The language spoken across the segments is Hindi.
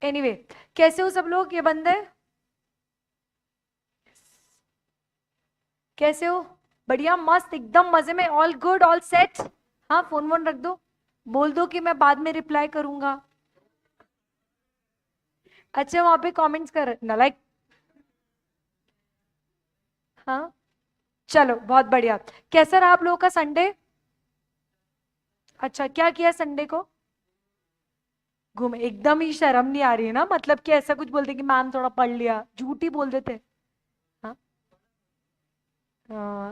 एनीवे कैसे हो सब लोग? ये बंद है, कैसे हो? बढ़िया, मस्त, एकदम मजे में, ऑल गुड, ऑल सेट। हाँ, फोन वोन रख दो, बोल दो कि मैं बाद में रिप्लाई करूंगा। अच्छा, वहां पे कमेंट्स कर ना, लाइक। हाँ, चलो बहुत बढ़िया। कैसा रहा आप लोगों का संडे? अच्छा, क्या किया संडे को? घूमे? एकदम ही शर्म नहीं आ रही है ना, मतलब कि ऐसा कुछ बोलते कि मैम थोड़ा पढ़ लिया, झूठ ही बोल देते। हाँ,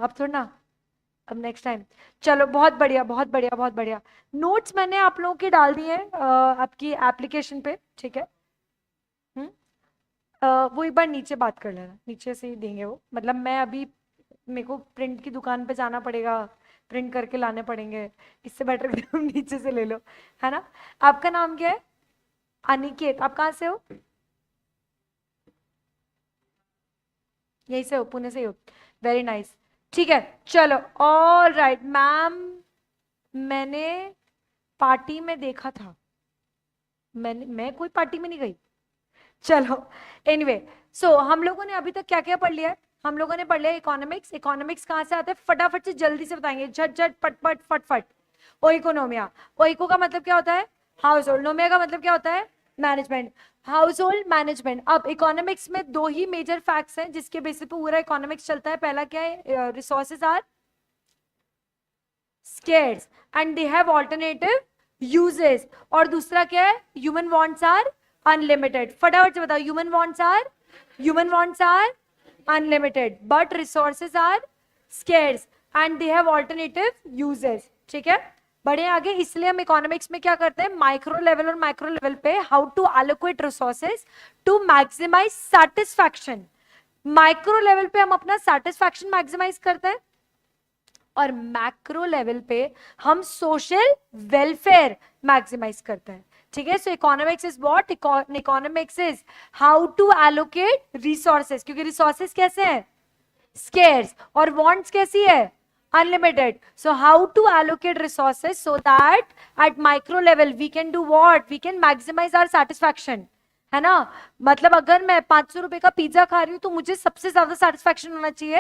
अब थोड़ा ना, अब नेक्स्ट टाइम। चलो बहुत बढ़िया, बहुत बढ़िया, बहुत बढ़िया। नोट्स मैंने आप लोगों के डाल दिए हैं आपकी एप्लीकेशन पे, ठीक है। हम्म। वो एक बार नीचे बात कर लेना, नीचे से ही देंगे वो, मतलब मैं अभी, मेरे को प्रिंट की दुकान पे जाना पड़ेगा, प्रिंट करके लाने पड़ेंगे। इससे बेटर कि तुम नीचे से ले लो, है ना। आपका नाम क्या है? अनिकेत। आप कहाँ से हो? यहीं से हो, पुणे से ही हो? Very nice. ठीक है, चलो। ऑल राइट मैम, मैंने पार्टी में देखा था। मैं कोई पार्टी में नहीं गई। चलो, एनीवे, सो हम लोगों ने अभी तक क्या क्या पढ़ लिया है? हम लोगों ने पढ़ लिया इकोनॉमिक्स। इकोनॉमिक्स कहाँ से आते हैं? फटाफट से जल्दी से बताएंगे, झट झट पटपट फटफट। ओइकोनोमिया। ओइको का मतलब क्या होता है? House hold. नोमिया का मतलब क्या होता है? मैनेजमेंट। House hold management. अब इकोनॉमिक्स में दो ही मेजर फैक्ट्स हैं जिसके बेसिस पे पूरा इकोनॉमिक्स चलता है। पहला क्या है? Resources are scarce and they have alternative uses। और दूसरा क्या है? human wants are unlimited। फटाफट से बताओ, human wants are unlimited but resources are scarce and they have alternative uses। ठीक है, बढ़े आगे। इसलिए हम इकोनॉमिक्स में क्या करते हैं? माइक्रो लेवल और माइक्रो लेवल पे how to allocate resources to maximise satisfaction. Micro level पे हम अपना सेटिस्फैक्शन मैक्सिमाइज करते हैं, और मैक्रो लेवल पे हम सोशल वेलफेयर मैक्सिमाइज करते हैं। ठीक है, so economics is what? Economics is how to allocate resources, क्योंकि रिसोर्सेज कैसे हैं? स्केर्स। और वांट्स कैसी है? Unlimited. So how to allocate resources so that at micro level we can do what? We can maximise our satisfaction, है ना। मतलब अगर मैं 500 रुपए का पिज्जा खा रही हूँ तो मुझे सबसे ज्यादा सेटिस्फैक्शन होना चाहिए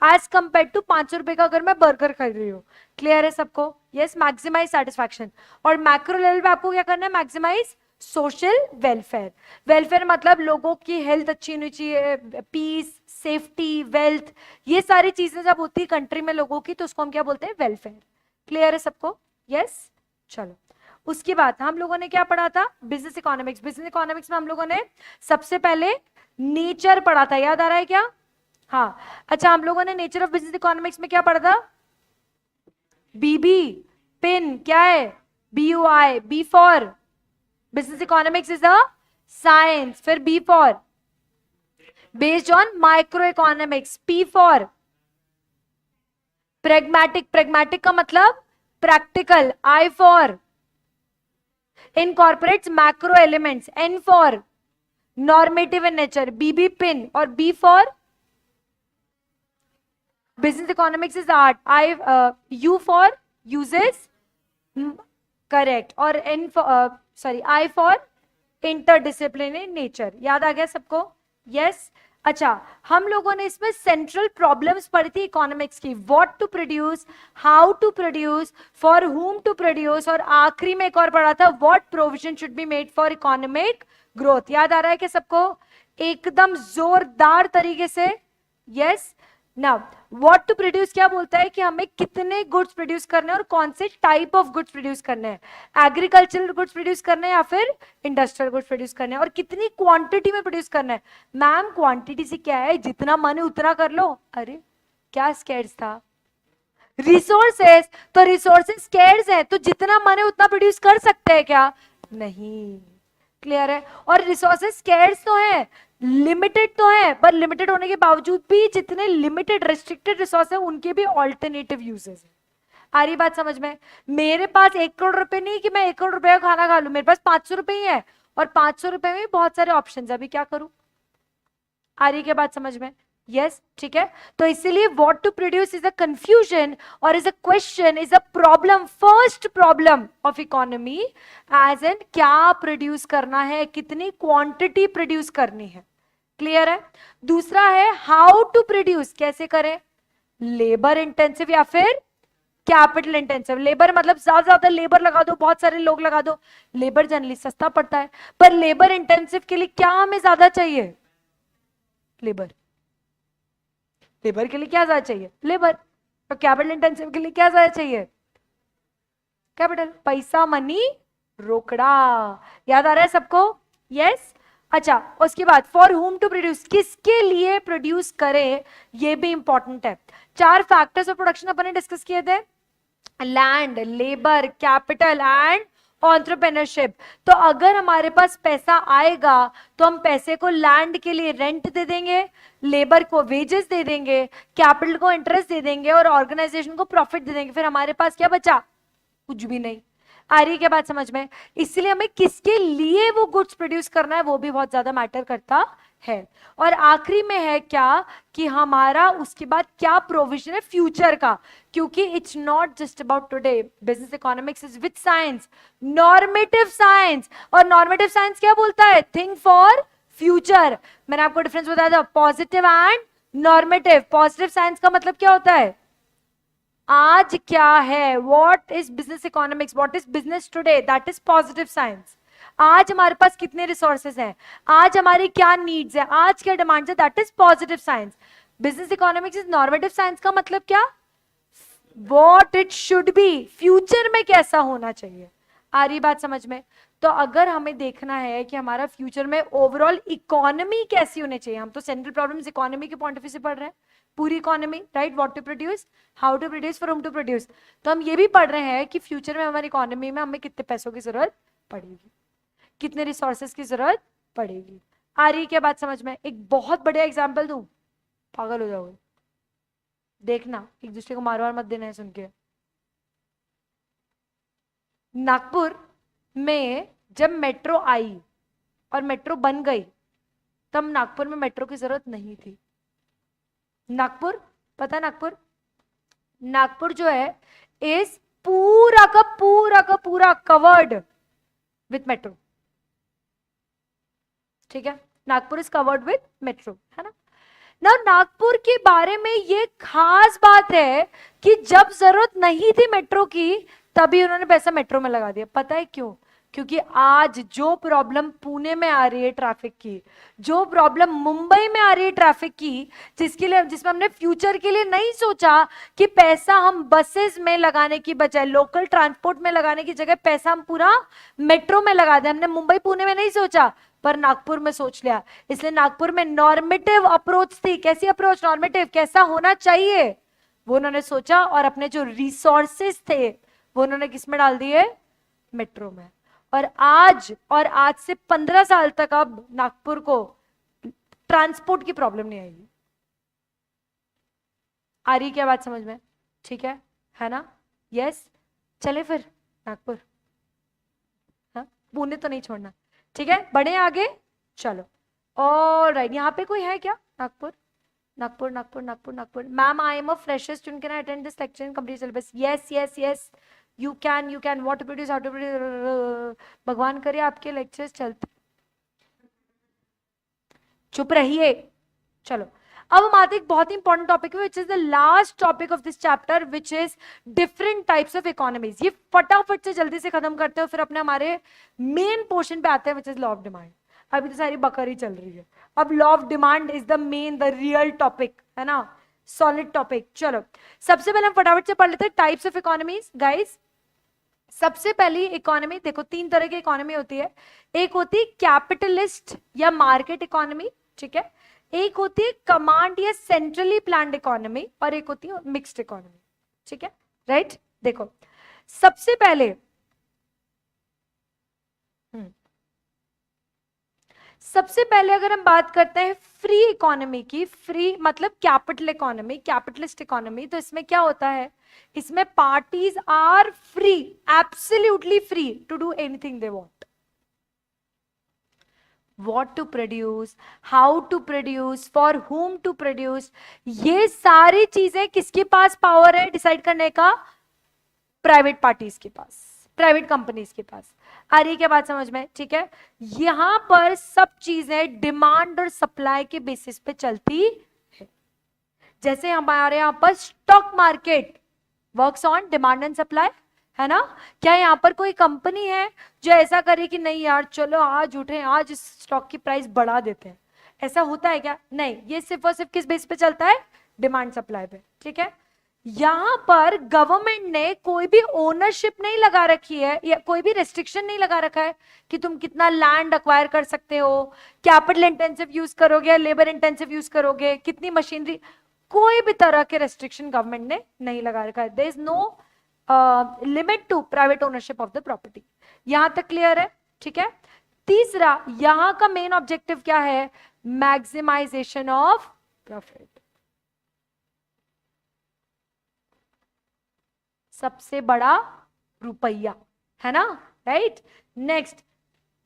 एज कंपेयर टू 500 रुपए का अगर मैं बर्गर खा रही हूँ। क्लियर है सबको? Yes, maximise satisfaction. और मैक्रो लेवल पे आपको क्या करना है? Maximise social welfare. वेलफेयर मतलब लोगों की हेल्थ अच्छी होनी चाहिए, पीस, सेफ्टी, वेल्थ, ये सारी चीजें जब होती है कंट्री में लोगों की तो उसको हम क्या बोलते हैं? वेलफेयर। क्लियर है सबको? यस। चलो, उसके बाद हम लोगों ने क्या पढ़ा था? Business economics. बिजनेस इकोनॉमिक्स में हम लोगों ने सबसे पहले नेचर पढ़ा था, याद आ रहा है क्या? हाँ। अच्छा, हम लोगों ने नेचर ऑफ बिजनेस इकोनॉमिक्स में क्या पढ़ा था? बीबी पिन क्या है? BUI। B for business economics is a science. फिर B for based on micro economics. P for pragmatic. Pragmatic का मतलब practical. I for incorporates macro elements। N for normative in nature। BB pin। और B for business economics is art। U for uses, correct। और N for sorry I for interdisciplinary nature। याद आ गया सबको? yes। अच्छा, हम लोगों ने इसमें सेंट्रल प्रॉब्लम्स पढ़ी थी इकोनॉमिक्स की। What to produce, how to produce, for whom to produce, और आखिरी में एक और पढ़ा था what provision should be made for economic growth. याद आ रहा है कि सबको? एकदम जोरदार तरीके से। Yes. Now what to produce क्या बोलता है? कि हमें कितने गुड्स प्रोड्यूस करने हैं और कौन से टाइप ऑफ गुड्स प्रोड्यूस करने हैं। एग्रीकल्चरल गुड्स प्रोड्यूस करने हैं या फिर इंडस्ट्रियल गुड्स प्रोड्यूस करने हैं, और कितनी क्वांटिटी में प्रोड्यूस करना है। मैम क्वांटिटी से क्या है? जितना मन है उतना कर लो। अरे क्या स्केर्स था? रिसोर्सेस। तो रिसोर्सेस स्केर्स है तो जितना मन है उतना प्रोड्यूस कर सकते हैं क्या? नहीं। क्लियर है? और रिसोर्सेस स्केर्स तो है, लिमिटेड तो है, पर लिमिटेड होने के बावजूद भी जितने लिमिटेड रिस्ट्रिक्टेड रिसोर्स है उनके भी ऑल्टरनेटिव यूजेस है। आ रही बात समझ में? मेरे पास 1 करोड़ रुपए नहीं कि मैं 1 करोड़ रुपए का खाना खा लूं, मेरे पास 500 रुपए ही है, और 500 रुपए में बहुत सारे ऑप्शन। अभी क्या करूं? आ रही क्या बात समझ में? यस, ठीक है। तो इसीलिए what to produce is a confusion और is a question, is a problem, first problem of economy, as an क्या प्रोड्यूस करना है, कितनी क्वांटिटी प्रोड्यूस करनी है। क्लियर है। दूसरा है हाउ टू प्रोड्यूस, कैसे करें, लेबर इंटेंसिव या फिर कैपिटल इंटेंसिव। लेबर मतलब ज्यादा ज्यादा लेबर लगा दो, बहुत सारे लोग लगा दो, लेबर जनरली सस्ता पड़ता है, पर लेबर इंटेंसिव के लिए क्या हमें ज्यादा चाहिए, लेबर। लेबर के लिए क्या ज्यादा चाहिए, लेबर। तो कैपिटल इंटेंसिव के लिए क्या ज्यादा चाहिए, कैपिटल, पैसा, मनी, रोकड़ा। याद आ रहा है सबको, यस। अच्छा, उसके बाद फॉर हुम टू प्रोड्यूस, किसके लिए प्रोड्यूस करें, ये भी इंपॉर्टेंट है। 4 फैक्टर्स ऑफ प्रोडक्शन अपन ने डिस्कस किए थे, land, labour, capital and entrepreneurship. तो अगर हमारे पास पैसा आएगा तो हम पैसे को लैंड के लिए रेंट दे देंगे, लेबर को वेजेस दे देंगे, कैपिटल को इंटरेस्ट दे देंगे और ऑर्गेनाइजेशन को प्रॉफिट दे देंगे, फिर हमारे पास क्या बचा, कुछ भी नहीं। आ रही है क्या बात समझ में। इसलिए हमें किसके लिए वो गुड्स प्रोड्यूस करना है वो भी बहुत ज्यादा मैटर करता है। और आखिरी में है क्या कि हमारा उसके बाद क्या प्रोविजन है फ्यूचर का, क्योंकि it's not just about today, business economics is with science, normative science. और नॉर्मेटिव साइंस क्या बोलता है, थिंक फॉर फ्यूचर। मैंने आपको डिफरेंस बताया था, positive and normative. Positive science का मतलब क्या होता है, आज क्या है, what is business economics, what is business today, that is positive science. आज हमारे पास कितने रिसोर्सेज हैं, आज हमारी क्या नीड्स है, आज क्या डिमांड्स है, that is positive science. Business economics is normative science का मतलब क्या, what it should be, future में कैसा होना चाहिए। आ रही बात समझ में। तो अगर हमें देखना है कि हमारा फ्यूचर में ओवरऑल इकोनॉमी कैसी होनी चाहिए, हम तो सेंट्रल प्रॉब्लम्स इकोनॉमी के पॉइंट ऑफ व्यू से पढ़ रहे हैं, पूरी economy, right, what to produce, how to produce, for whom to produce. तो हम ये भी पढ़ रहे हैं कि फ्यूचर में हमारी इकोनॉमी में हमें कितने पैसों की जरूरत पड़ेगी, कितने रिसोर्सेज की जरूरत पड़ेगी। आ रही क्या बात समझ में। एक बहुत बढ़िया एग्जाम्पल दूं, पागल हो जाओगे, देखना, एक दूसरे को मार वार मत देना है सुन के। नागपुर में जब मेट्रो आई और मेट्रो बन गई, तब नागपुर में मेट्रो की जरूरत नहीं थी। नागपुर, पता है नागपुर, नागपुर जो है इज पूरा कवर्ड विथ मेट्रो, ठीक है, Nagpur is covered with metro, है ना। ना नागपुर के बारे में ये खास बात है कि जब जरूरत नहीं थी मेट्रो की तभी उन्होंने पैसा मेट्रो में लगा दिया। पता है क्यों, क्योंकि आज जो प्रॉब्लम पुणे में आ रही है ट्रैफिक की, जो प्रॉब्लम मुंबई में आ रही है ट्रैफिक की, जिसमें हमने फ्यूचर के लिए नहीं सोचा कि पैसा हम बसेस में लगाने की बजाय, लोकल ट्रांसपोर्ट में लगाने की जगह पैसा हम पूरा मेट्रो में लगा दें, हमने मुंबई पुणे में नहीं सोचा पर नागपुर में सोच लिया। इसलिए नागपुर में नॉर्मेटिव अप्रोच थी। कैसी अप्रोच, नॉर्मेटिव, कैसा होना चाहिए वो उन्होंने सोचा और अपने जो रिसोर्सेस थे वो उन्होंने किस में डाल दिए, मेट्रो में। और आज से 15 साल तक अब नागपुर को ट्रांसपोर्ट की प्रॉब्लम नहीं आएगी। आ रही क्या बात समझ में, ठीक है ना, यस। चले फिर नागपुर, हाँ, पुणे तो नहीं छोड़ना, ठीक है, बढ़े आगे, चलो। ऑलराइट, यहाँ पे कोई है क्या, Nagpur, Nagpur Nagpur Nagpur Nagpur. Ma'am I am a fresher student, can I attend this lecture in complete syllabus, yes yes yes, you can, what to produce, how to produce, भगवान करे आपके लेक्चर्स चलते। चुप रहिए, चलो। अब हम आते एक बहुत इंपॉर्टेंट टॉपिक है, which is the last topic of this chapter, which is different types of economies. ये फटाफट से जल्दी से खत्म करते हो, फिर अपने हमारे मेन पोर्शन पे आते हैं, which is law of demand. अभी तो सारी बकरी चल रही है, अब law of demand is the main, the real topic, है ना, सॉलिड टॉपिक। चलो, सबसे पहले हम फटाफट से पढ़ लेते हैं टाइप्स ऑफ इकोनॉमीज। गाइस, सबसे पहली इकोनॉमी देखो, 3 तरह की इकोनॉमी होती है। एक होती है कैपिटलिस्ट या मार्केट इकोनॉमी, ठीक है, एक होती है कमांड या सेंट्रली प्लान्ड इकोनॉमी, और एक होती है मिक्स्ड इकोनॉमी, ठीक है, राइट। देखो, सबसे पहले अगर हम बात करते हैं फ्री इकोनॉमी की, फ्री मतलब कैपिटल इकोनॉमी, कैपिटलिस्ट इकोनॉमी, तो इसमें क्या होता है, इसमें parties are free, absolutely free to do anything they want. what to produce, how to produce, for whom to produce, ये सारी चीजें किसके पास पावर है डिसाइड करने का? प्राइवेट पार्टीज के पास, प्राइवेट कंपनीज के पास। आ रही क्या बात समझ में? ठीक है, यहां पर सब चीजें डिमांड और सप्लाई के बेसिस पे चलती है। जैसे हमारे यहां पर stock market works on demand and supply, है ना? क्या यहाँ पर कोई कंपनी है जो ऐसा करे कि नहीं यार चलो आज उठे, आज इस स्टॉक की प्राइस बढ़ा देते हैं? ऐसा होता है क्या? नहीं, ये सिर्फ और सिर्फ किस बेस पे चलता है? डिमांड सप्लाई पे। ठीक है, यहां पर गवर्नमेंट ने कोई भी ओनरशिप नहीं लगा रखी है या कोई भी रेस्ट्रिक्शन नहीं लगा रखा है कि तुम कितना लैंड अक्वायर कर सकते हो, कैपिटल इंटेंसिव यूज करोगे या लेबर इंटेंसिव यूज करोगे, कितनी मशीनरी, कोई भी तरह के रेस्ट्रिक्शन गवर्नमेंट ने नहीं लगा रखा है। There is no limit to private ownership of the property. यहां तक क्लियर है? ठीक है, तीसरा यहां का मेन ऑब्जेक्टिव क्या है? Maximisation of profit. सबसे बड़ा रुपया, है ना? राइट। नेक्स्ट,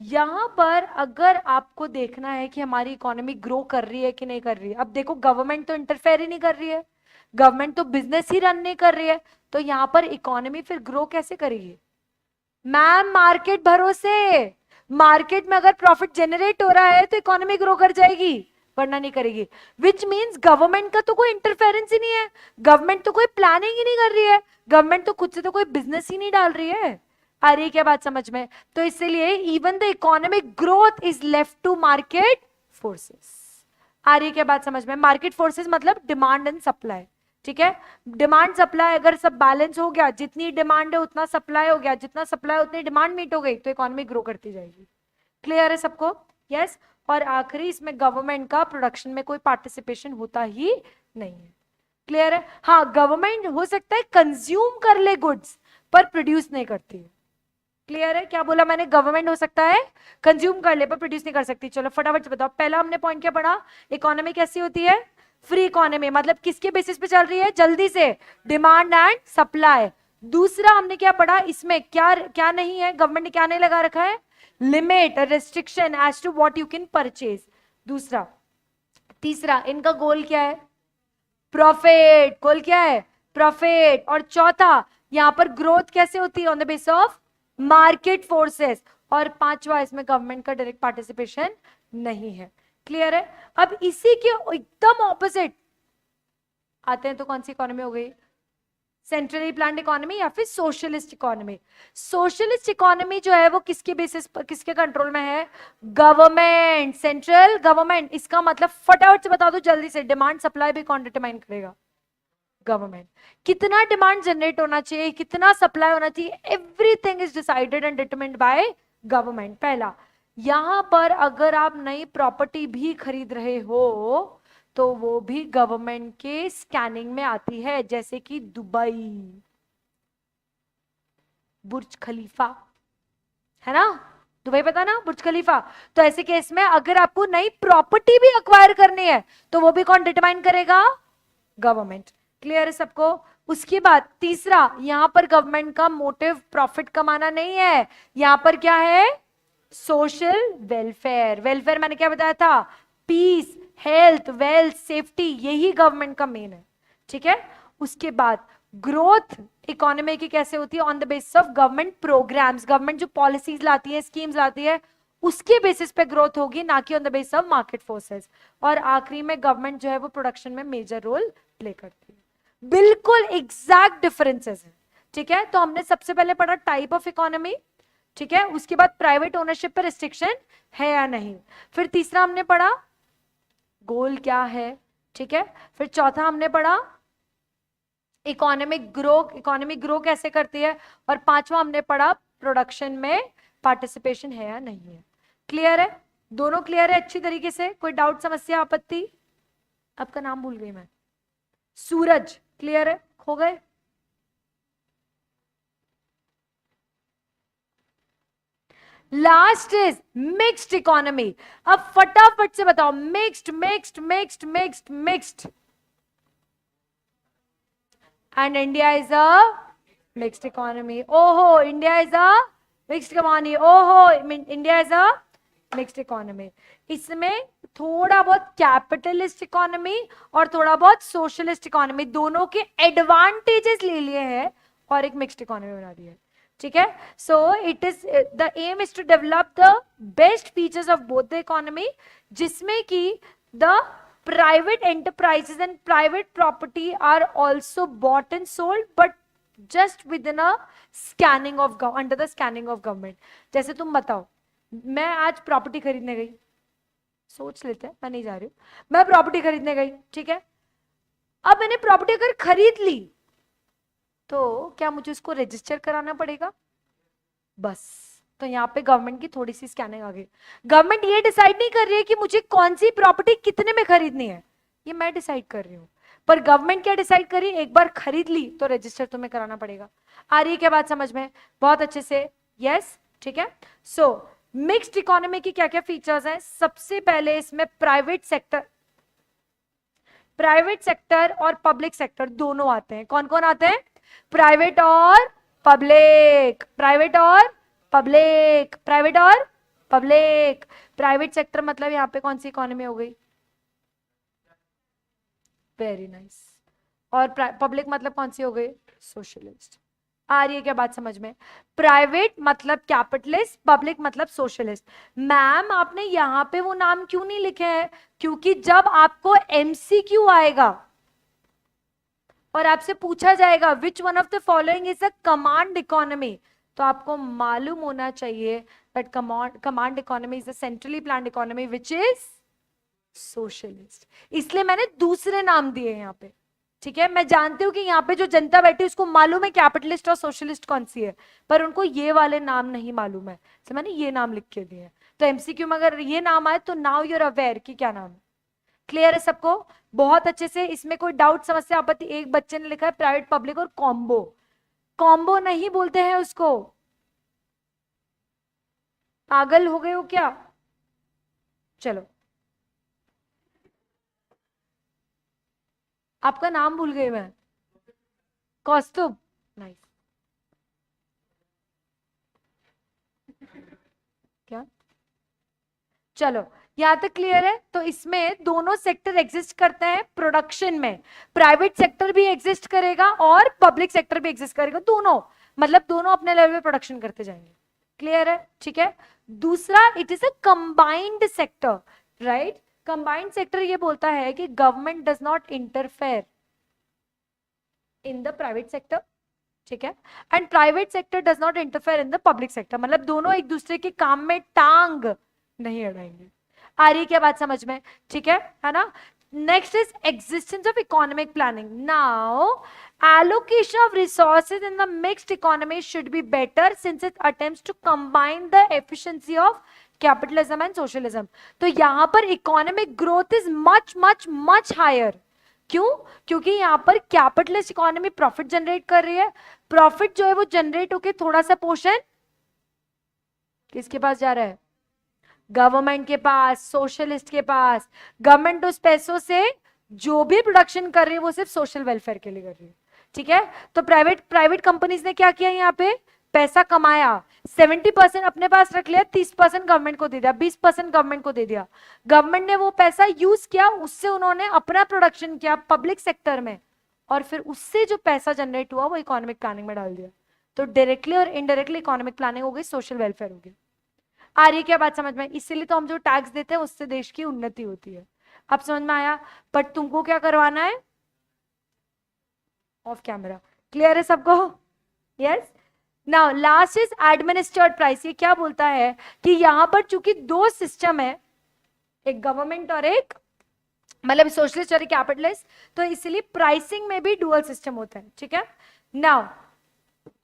यहां पर अगर आपको देखना है कि हमारी इकोनॉमी ग्रो कर रही है कि नहीं कर रही है, अब देखो गवर्नमेंट तो इंटरफेयर ही नहीं कर रही है, गवर्नमेंट तो बिजनेस ही रन नहीं कर रही है, तो यहां पर इकोनॉमी फिर ग्रो कैसे करेगी? मैम मार्केट भरोसे, मार्केट में अगर प्रॉफिट जनरेट हो रहा है तो इकोनॉमी ग्रो कर जाएगी, वरना नहीं करेगी। विच मीन्स गवर्नमेंट का तो कोई इंटरफेरेंस ही नहीं है, गवर्नमेंट तो कोई प्लानिंग ही नहीं कर रही है, गवर्नमेंट तो खुद से तो कोई बिजनेस ही नहीं डाल रही है। आ रही है क्या बात समझ में? तो इसलिए even the economic growth is left to market forces. आ रही है क्या बात समझ में? मार्केट फोर्सेस मतलब डिमांड एंड सप्लाई। ठीक है, डिमांड सप्लाई अगर सब बैलेंस हो गया, जितनी डिमांड है उतना सप्लाई हो गया, जितना सप्लाई उतनी डिमांड मीट हो गई, तो इकोनॉमी ग्रो करती जाएगी। क्लियर है सबको? यस। और आखिरी, इसमें गवर्नमेंट का प्रोडक्शन में कोई पार्टिसिपेशन होता ही नहीं है। क्लियर है? हाँ, गवर्नमेंट हो सकता है कंज्यूम कर ले गुड्स, पर प्रोड्यूस नहीं करती है। क्लियर है? क्या बोला मैंने? गवर्नमेंट हो सकता है कंज्यूम कर ले पर प्रोड्यूस नहीं कर सकती। चलो फटाफट से बताओ, पहला हमने पॉइंट क्या पढ़ा? इकोनॉमी कैसी होती है? फ्री इकोनॉमी, मतलब किसके बेसिस पे चल रही है? जल्दी से, डिमांड एंड सप्लाई। दूसरा हमने क्या पढ़ा? इसमें क्या क्या नहीं है? गवर्नमेंट ने क्या नहीं लगा रखा है? Limit, restriction as to what you can purchase. दूसरा, तीसरा, इनका गोल क्या है? प्रॉफिट। गोल क्या है? प्रॉफिट। और चौथा, यहां पर ग्रोथ कैसे होती है? On the base of market forces. और पांचवा, इसमें गवर्नमेंट का डायरेक्ट पार्टिसिपेशन नहीं है। क्लियर है? अब इसी के एकदम ऑपोजिट आते हैं तो कौन सी इकोनॉमी हो गई? सेंट्रली प्लान्ड इकोनॉमी या फिर सोशलिस्ट इकोनॉमी। सोशलिस्ट इकोनॉमी जो है वो किसके बेसिस पर, किसके कंट्रोल में है? Government, central government. इसका मतलब फटाफट से बता दो जल्दी से, डिमांड सप्लाई भी कौन डिटरमाइन करेगा? गवर्नमेंट। कितना डिमांड जनरेट होना चाहिए, कितना सप्लाई होना चाहिए, everything is decided and determined by government. पहला, यहां पर अगर आप नई प्रॉपर्टी भी खरीद रहे हो तो वो भी गवर्नमेंट के स्कैनिंग में आती है, जैसे कि दुबई, बुर्ज खलीफा, है ना? दुबई पता ना, बुर्ज खलीफा। तो ऐसे केस में अगर आपको नई प्रॉपर्टी भी अक्वायर करनी है तो वो भी कौन डिटरमाइन करेगा? गवर्नमेंट। क्लियर है सबको? उसके बाद तीसरा, यहां पर गवर्नमेंट का मोटिव प्रॉफिट कमाना नहीं है, यहां पर क्या है? Social welfare. वेलफेयर मैंने क्या बताया था? पीस, हेल्थ, वेल्थ, सेफ्टी, यही गवर्नमेंट का मेन है। ठीक है, उसके बाद ग्रोथ इकोनॉमी की कैसे होती है? On the basis of government programmes. Government जो पॉलिसीज लाती है, स्कीम्स लाती है, उसके बेसिस पे ग्रोथ होगी, ना कि on the basis of market forces. और आखिरी में गवर्नमेंट जो है वो प्रोडक्शन में मेजर रोल प्ले करती है। बिल्कुल एग्जैक्ट डिफरेंसेस है। ठीक है, तो हमने सबसे पहले पढ़ा टाइप ऑफ इकोनॉमी। ठीक है, उसके बाद प्राइवेट ओनरशिप पर रिस्ट्रिक्शन है या नहीं। फिर तीसरा हमने पढ़ा गोल क्या है। ठीक है, फिर चौथा हमने पढ़ा इकोनॉमिक ग्रो कैसे करती है। और पांचवा हमने पढ़ा प्रोडक्शन में पार्टिसिपेशन है या नहीं है। क्लियर है? दोनों क्लियर है अच्छी तरीके से? कोई डाउट, समस्या, आपत्ति? आपका नाम भूल गई मैं। सूरज। क्लियर है? हो गए? Last is mixed economy. अब फटाफट से बताओ, mixed mixed mixed mixed mixed, and India is a mixed economy. ओहो, India is a mixed economy. ओहो, India is a mixed economy. इसमें थोड़ा बहुत कैपिटलिस्ट इकोनॉमी और थोड़ा बहुत सोशलिस्ट इकोनॉमी, दोनों के एडवांटेजेस ले लिए हैं और एक मिक्स्ड इकोनॉमी बना दी है। ठीक है, so it is the aim is to develop the best features of both the economy, जिसमें कि the private enterprises and private property are also bought and sold, but just within a scanning of under the scanning of government। जैसे तुम बताओ, मैं आज प्रॉपर्टी खरीदने गई, सोच लेते हैं, मैं नहीं जा रही हूं, मैं प्रॉपर्टी खरीदने गई, ठीक है। अब मैंने प्रॉपर्टी अगर खरीद ली तो क्या मुझे उसको रजिस्टर कराना पड़ेगा? बस, तो यहाँ पे गवर्नमेंट की थोड़ी सी स्कैनिंग आ गई। गवर्नमेंट ये डिसाइड नहीं कर रही है कि मुझे कौन सी प्रॉपर्टी कितने में खरीदनी है, ये मैं डिसाइड कर रही हूँ, पर गवर्नमेंट क्या डिसाइड कर रही है, एक बार खरीद ली तो रजिस्टर तुम्हें कराना पड़ेगा। आ रही है क्या बात समझ में? बहुत अच्छे से, यस, ठीक है। सो मिक्स्ड इकोनॉमी की क्या क्या फीचर्स हैं? सबसे पहले इसमें प्राइवेट सेक्टर और पब्लिक सेक्टर दोनों आते हैं। कौन कौन आते हैं? प्राइवेट और पब्लिक, प्राइवेट और पब्लिक, प्राइवेट और पब्लिक। प्राइवेट सेक्टर मतलब यहां पे कौन सी इकोनॉमी हो गई? Very nice. और पब्लिक मतलब कौन सी हो गई? सोशलिस्ट। आ रही है क्या बात समझ में? प्राइवेट मतलब कैपिटलिस्ट, पब्लिक मतलब सोशलिस्ट। मैम आपने यहां पे वो नाम क्यों नहीं लिखे हैं? क्योंकि जब आपको एमसीक्यू आएगा और आपसे पूछा जाएगा which one of the following is a command economy, तो आपको मालूम होना चाहिए that command economy is a centrally planned economy which is socialist. इसलिए मैंने दूसरे नाम दिए यहाँ पे, ठीक है। मैं जानती हूँ कि यहाँ पे जो जनता बैठी है उसको मालूम है कैपिटलिस्ट और सोशलिस्ट कौन सी है, पर उनको ये वाले नाम नहीं मालूम है, तो मैंने ये नाम लिख के दिए हैं। तो एमसीक्यू में अगर ये नाम आए तो नाउ यूर अवेयर कि क्या नाम है। क्लियर है सबको? बहुत अच्छे से, इसमें कोई डाउट समस्या आपत्ति? एक बच्चे ने लिखा है प्राइवेट पब्लिक और कॉम्बो। कॉम्बो नहीं बोलते हैं उसको, पागल हो गए हो क्या? चलो, आपका नाम भूल गई मैं। कौस्तुभ, नाइस। क्या? चलो, यहां तक क्लियर है? तो इसमें दोनों सेक्टर एग्जिस्ट करते हैं प्रोडक्शन में। प्राइवेट सेक्टर भी एग्जिस्ट करेगा और पब्लिक सेक्टर भी एग्जिस्ट करेगा, दोनों, मतलब दोनों अपने लेवल पे प्रोडक्शन करते जाएंगे। क्लियर है? ठीक है। दूसरा, it is a combined sector, right. Combined sector ये बोलता है कि government does not interfere in the private sector, ठीक है, and private sector does not interfere in the public sector, मतलब दोनों एक दूसरे के काम में टांग नहीं अड़ाएंगे। आ रही क्या बात समझ में? ठीक है ना। Next is existence of economic planning. Now allocation of resources in the mixed economy should be better since it attempts to combine the efficiency of capitalism and socialism। तो यहां पर economic growth is much much much higher. क्यों? क्योंकि यहां पर कैपिटलिस्ट इकोनॉमी प्रॉफिट जनरेट कर रही है, प्रॉफिट जो है वो जनरेट होकर थोड़ा सा पोर्शन किसके पास जा रहा है? गवर्नमेंट के पास, सोशलिस्ट के पास। गवर्नमेंट उस पैसों से जो भी प्रोडक्शन कर रही है वो सिर्फ सोशल वेलफेयर के लिए कर रही है, ठीक है। तो प्राइवेट कंपनीज ने क्या किया? यहाँ पे पैसा कमाया, 70% अपने पास रख लिया, 30% गवर्नमेंट को दे दिया, 20% गवर्नमेंट को दे दिया। गवर्नमेंट ने वो पैसा यूज किया, उससे उन्होंने अपना प्रोडक्शन किया पब्लिक सेक्टर में, और फिर उससे जो पैसा जनरेट हुआ वो इकोनॉमिक प्लानिंग में डाल दिया। तो डायरेक्टली और इनडायरेक्टली इकोनॉमिक प्लानिंग हो गई, सोशल वेलफेयर हो गई। आ रही है क्या बात समझ में? इसीलिए तो हम जो टैक्स देते हैं उससे देश की उन्नति होती है। अब समझ में आया? बट तुमको क्या करवाना है? Of camera. क्लियर है सबको? Yes. Now last is administered price. ये क्या बोलता है कि यहां पर चूंकि दो सिस्टम है, एक गवर्नमेंट और एक मतलब सोशलिस्ट और कैपिटलिस्ट, तो इसलिए प्राइसिंग में भी डुअल सिस्टम होता है, ठीक है। नाउ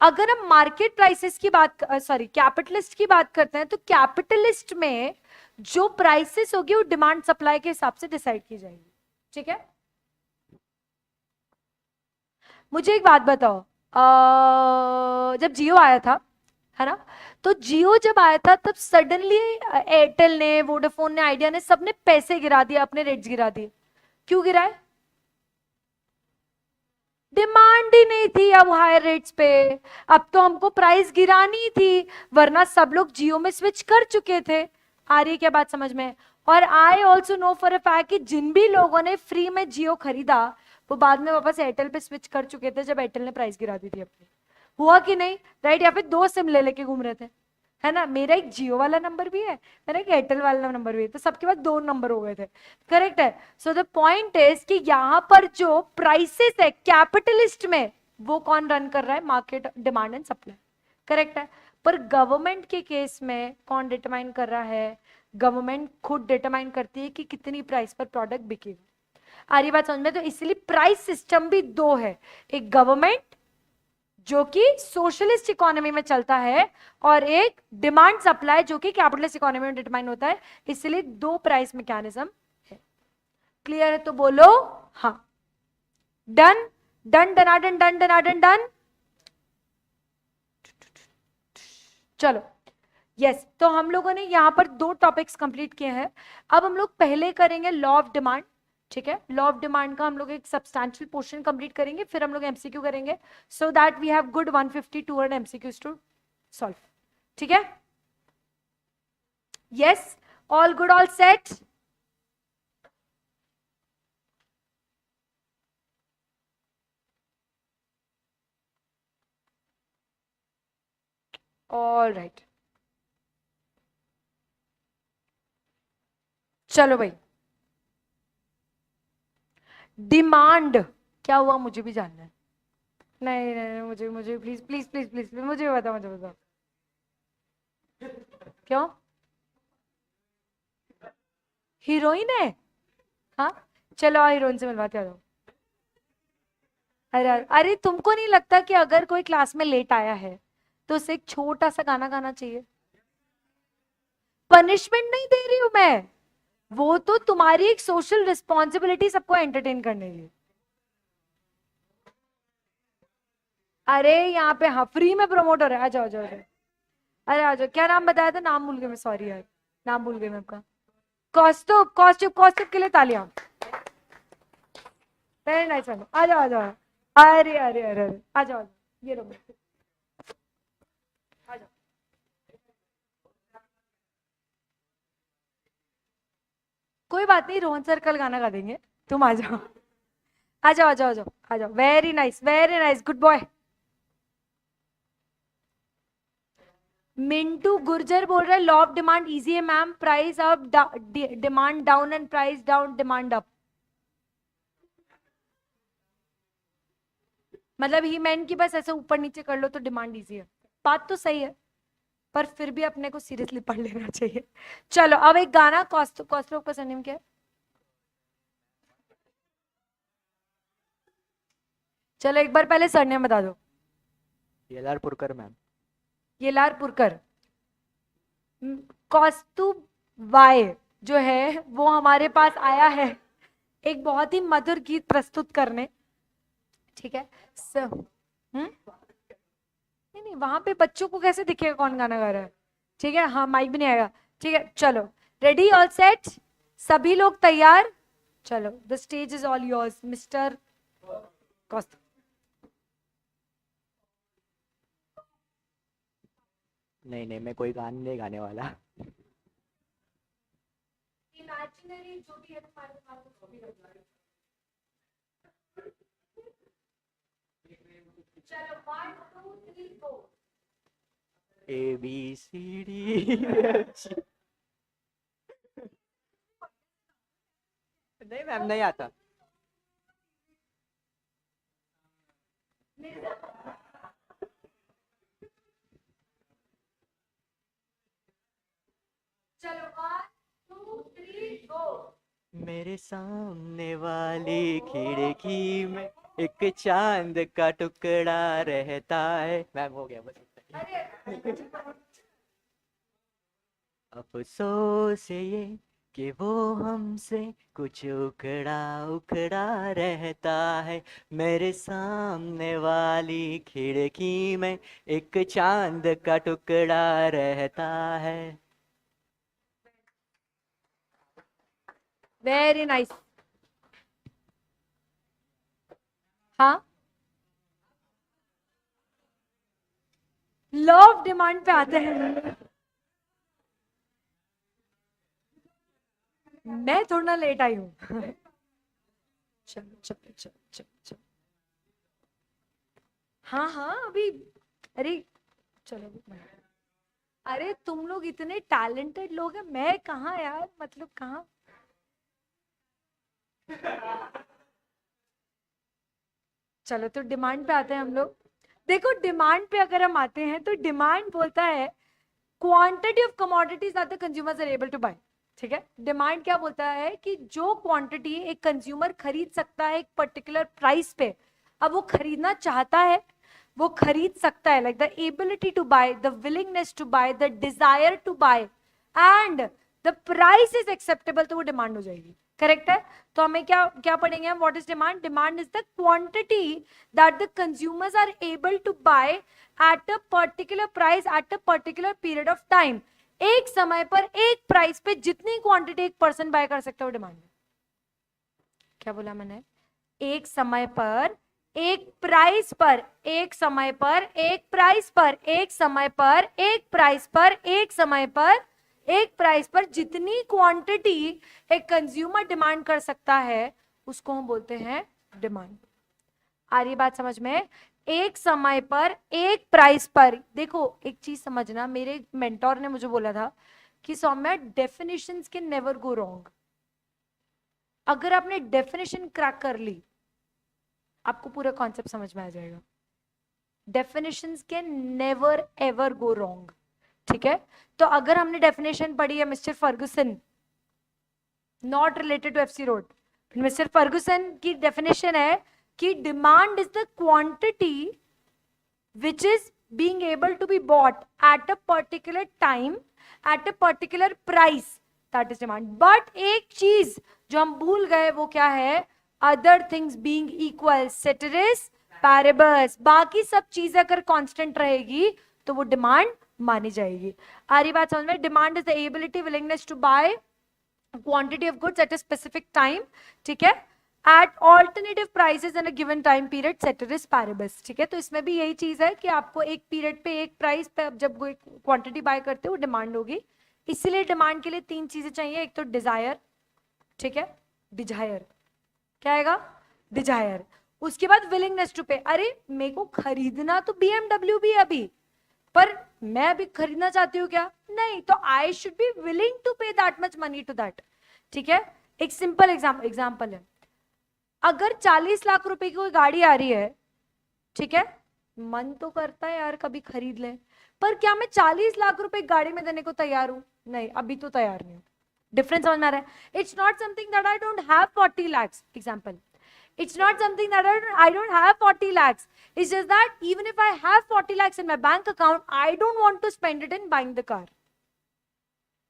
अगर हम मार्केट प्राइसेस की बात, सॉरी कैपिटलिस्ट की बात करते हैं, तो कैपिटलिस्ट में जो प्राइसेस होगी वो डिमांड सप्लाई के हिसाब से डिसाइड की जाएगी, ठीक है। मुझे एक बात बताओ, जब जियो आया था, है ना, तो जियो जब आया था तब सडनली एयरटेल ने, वोडाफोन ने, आइडिया ने, सबने पैसे गिरा दिए, अपने रेट्स गिरा दिए। क्यों गिराए? डिमांड ही नहीं थी अब हायर रेट्स पे। अब तो हमको प्राइस गिरानी थी, वरना सब लोग जियो में स्विच कर चुके थे। आ रही है क्या बात समझ में? और I also know for a fact कि जिन भी लोगों ने फ्री में जियो खरीदा वो बाद में वापस एयरटेल पे स्विच कर चुके थे जब एयरटेल ने प्राइस गिरा दी थी अपनी। हुआ कि नहीं? राइट? या फिर दो सिम ले लेके घूम रहे थे, है ना? मेरा एक जियो वाला नंबर भी है, मेरा एक एयरटेल वाला नंबर भी है, तो सबके पास दो नंबर हो गए थे। करेक्ट है? सो द पॉइंट इज कि यहाँ पर जो प्राइसेस है कैपिटलिस्ट में, वो कौन रन कर रहा है? Market, demand and supply. Correct है? पर गवर्नमेंट के केस में कौन डिटरमाइन कर रहा है? गवर्नमेंट खुद डिटरमाइन करती है कि कितनी प्राइस पर प्रोडक्ट बिकेगा। आ रही बात समझ में? तो इसलिए प्राइस सिस्टम भी दो है, एक गवर्नमेंट जो कि सोशलिस्ट इकोनॉमी में चलता है और एक डिमांड सप्लाई जो कि कैपिटलिस्ट इकोनॉमी में डिटरमाइन होता है। इसलिए दो प्राइस मैकेनिज्म है। क्लियर है तो बोलो हाँ। डन डन डनाडन डन डनाडन डन। चलो यस, तो हम लोगों ने यहां पर दो टॉपिक्स कंप्लीट किए हैं। अब हम लोग पहले करेंगे लॉ ऑफ डिमांड। ठीक है? लॉ ऑफ डिमांड का हम लोग एक सब्सटैंशियल पोर्शन कंप्लीट करेंगे, फिर हम लोग एमसीक्यू करेंगे so that we have good 150 200 MCQs to solve. ठीक है? Yes, all good, all set? All right, चलो भाई। डिमांड क्या हुआ मुझे भी जानना है। नहीं नहीं, नहीं मुझे मुझे प्लीज प्लीज प्लीज प्लीज मुझे बताओ, मुझे बताओ क्यों? हीरोइन है? हाँ, चलो आओ हीरोइन से मिलवाते हो। अरे अरे, तुमको नहीं लगता कि अगर कोई क्लास में लेट आया है तो उसे एक छोटा सा गाना गाना चाहिए? पनिशमेंट नहीं दे रही हूं मैं, वो तो तुम्हारी एक सोशल रिस्पॉन्सिबिलिटी सबको एंटरटेन करने की। अरे यहाँ पे हाँ फ्री में प्रमोट हो रहा है, आ जाओ आ जाओ आ जाओ। अरे आ जाओ, क्या नाम बताया था? नाम भूल गई मैं, सॉरी यार, नाम भूल गई मैं आपका। कौस्तुभ, कौस्तुभ, कौस्तुभ के लिए तालियां। वेरी नाइस मैम, आ जाओ आ जाओ। अरे अरे अरे अरे, आ जाओ आ जाओ, ये लो, आ जाओ। कोई बात नहीं, रोहन सर कल गाना गा देंगे, तुम आ जाओ। आ जाओ आ जाओ आ जाओ आ जाओ। Very nice very nice, good boy. Mintu Gurjar बोल रहे हैं लॉ ऑफ डिमांड इजी है ma'am, price up demand down and price down demand up. मतलब ही मैन की बस ऐसे ऊपर नीचे कर लो तो डिमांड इजी है। बात तो सही है, पर फिर भी अपने को सीरियसली पढ़ लेना चाहिए। चलो अब एक गाना, कॉस्ट्रो का सरनेम क्या है? चलो एक बार पहले सरनेम बता दो। येलार पुरकर मैम। येलार पुरकर। कौस्तुभ वाय जो है वो हमारे पास आया है एक बहुत ही मधुर गीत प्रस्तुत करने। ठीक है? नहीं नहीं, वहां पे बच्चों को कैसे दिखेगा कौन गाना गा रहा है? ठीक है, हाँ माइक भी नहीं आएगा। ठीक है, चलो रेडी, ऑल सेट, सभी लोग तैयार? चलो the stage is all yours mister Kaustubh. नहीं नहीं, मैं कोई गाना नहीं गाने वाला। इमेजिनरी जो भी है तुम्हारे दिमाग में वो भी लगा लो। चलो 1 2 3 4। ABCD। नहीं मैम, नहीं आता। चलो 1 2 3 गो। मेरे सामने वाली खिड़की में एक चांद का टुकड़ा रहता है। मैम हो गया बस इतना ही। अरे अफसोस ये कि वो हमसे कुछ उखड़ा उखड़ा रहता है। मेरे सामने वाली खिड़की में एक चांद का टुकड़ा रहता है। Very nice. हाँ, लव डिमांड पे आते हैं। मैं थोड़ा लेट आई हूँ। चलो चलो चलो चलो चलो। हाँ हाँ अभी। अरे चलो अरे तुम लोग इतने टैलेंटेड लोग हैं, मैं कहाँ यार, मतलब कहाँ। चलो तो डिमांड पे आते हैं हम लोग। देखो डिमांड पे अगर हम आते हैं तो डिमांड बोलता है quantity of commodities that the consumers are able to buy. ठीक है, डिमांड क्या बोलता है कि जो क्वांटिटी एक कंज्यूमर खरीद सकता है एक पर्टिकुलर प्राइस पे, अब वो खरीदना चाहता है, वो खरीद सकता है, like the ability to buy, the willingness to buy, the desire to buy and the price is acceptable, तो वो डिमांड हो जाएगी। करेक्ट है। तो हमें क्या क्या पढ़ेंगे हम, what is demand? Demand is the quantity that the consumers are able to buy at a particular price at a particular period of time. एक समय पर एक प्राइस पे जितनी क्वांटिटी एक पर्सन बाय कर सकता है वो डिमांड है। क्या बोला मैंने? एक समय पर एक प्राइस पर, एक समय पर एक प्राइस पर, एक समय पर एक प्राइस पर, एक समय पर एक प्राइस पर जितनी क्वांटिटी एक कंज्यूमर डिमांड कर सकता है उसको हम बोलते हैं डिमांड। आ रही बात समझ में? एक समय पर एक प्राइस पर। देखो एक चीज समझना, मेरे मेंटोर ने मुझे बोला था कि Saumya definitions can never go wrong. अगर आपने डेफिनेशन क्रैक कर ली आपको पूरा कॉन्सेप्ट समझ में आ जाएगा। Definitions can never ever go wrong. ठीक है, तो अगर हमने डेफिनेशन पढ़ी है mister Ferguson, not related to FC Road, mister Ferguson की डेफिनेशन है कि demand is the quantity which is being able to be bought at a particular time at a particular price, that is demand। but एक चीज जो हम भूल गए वो क्या है? other things being equal ceteris paribus, बाकी सब चीजें अगर कांस्टेंट रहेगी तो वो डिमांड मानी जाएगी। आ रही बात समझ में? Demand is the ability willingness to buy quantity of goods at a specific time. ठीक है, at alternative prices in a given time period ceteris paribus। ठीक है, तो इसमें भी यही चीज है कि आपको एक पीरियड पे एक प्राइस पे जब कोई क्वांटिटी बाय करते हो डिमांड होगी। इसीलिए डिमांड के लिए तीन चीजें चाहिए, एक तो डिजायर, ठीक है, डिजायर क्या आएगा? डिजायर। उसके बाद विलिंगनेस टू पे, अरे मेरे को खरीदना तो BMW भी है अभी, पर मैं अभी खरीदना चाहती हूँ क्या? नहीं, तो I should be willing to pay that much money to that. ठीक है, एक सिंपल एग्जाम्पल है, अगर 40 लाख रुपए की कोई गाड़ी आ रही है, ठीक है, मन तो करता है यार कभी खरीद ले, पर क्या मैं 40 लाख रुपए गाड़ी में देने को तैयार हूं? नहीं, अभी तो तैयार नहीं हूं। डिफरेंस समझ में आ रहा है? It's not something that I don't have 40 lakhs example, it's not something that I don't have 40 lakhs, it's just that even if I have 40 lakhs in my bank account I don't want to spend it in buying the car।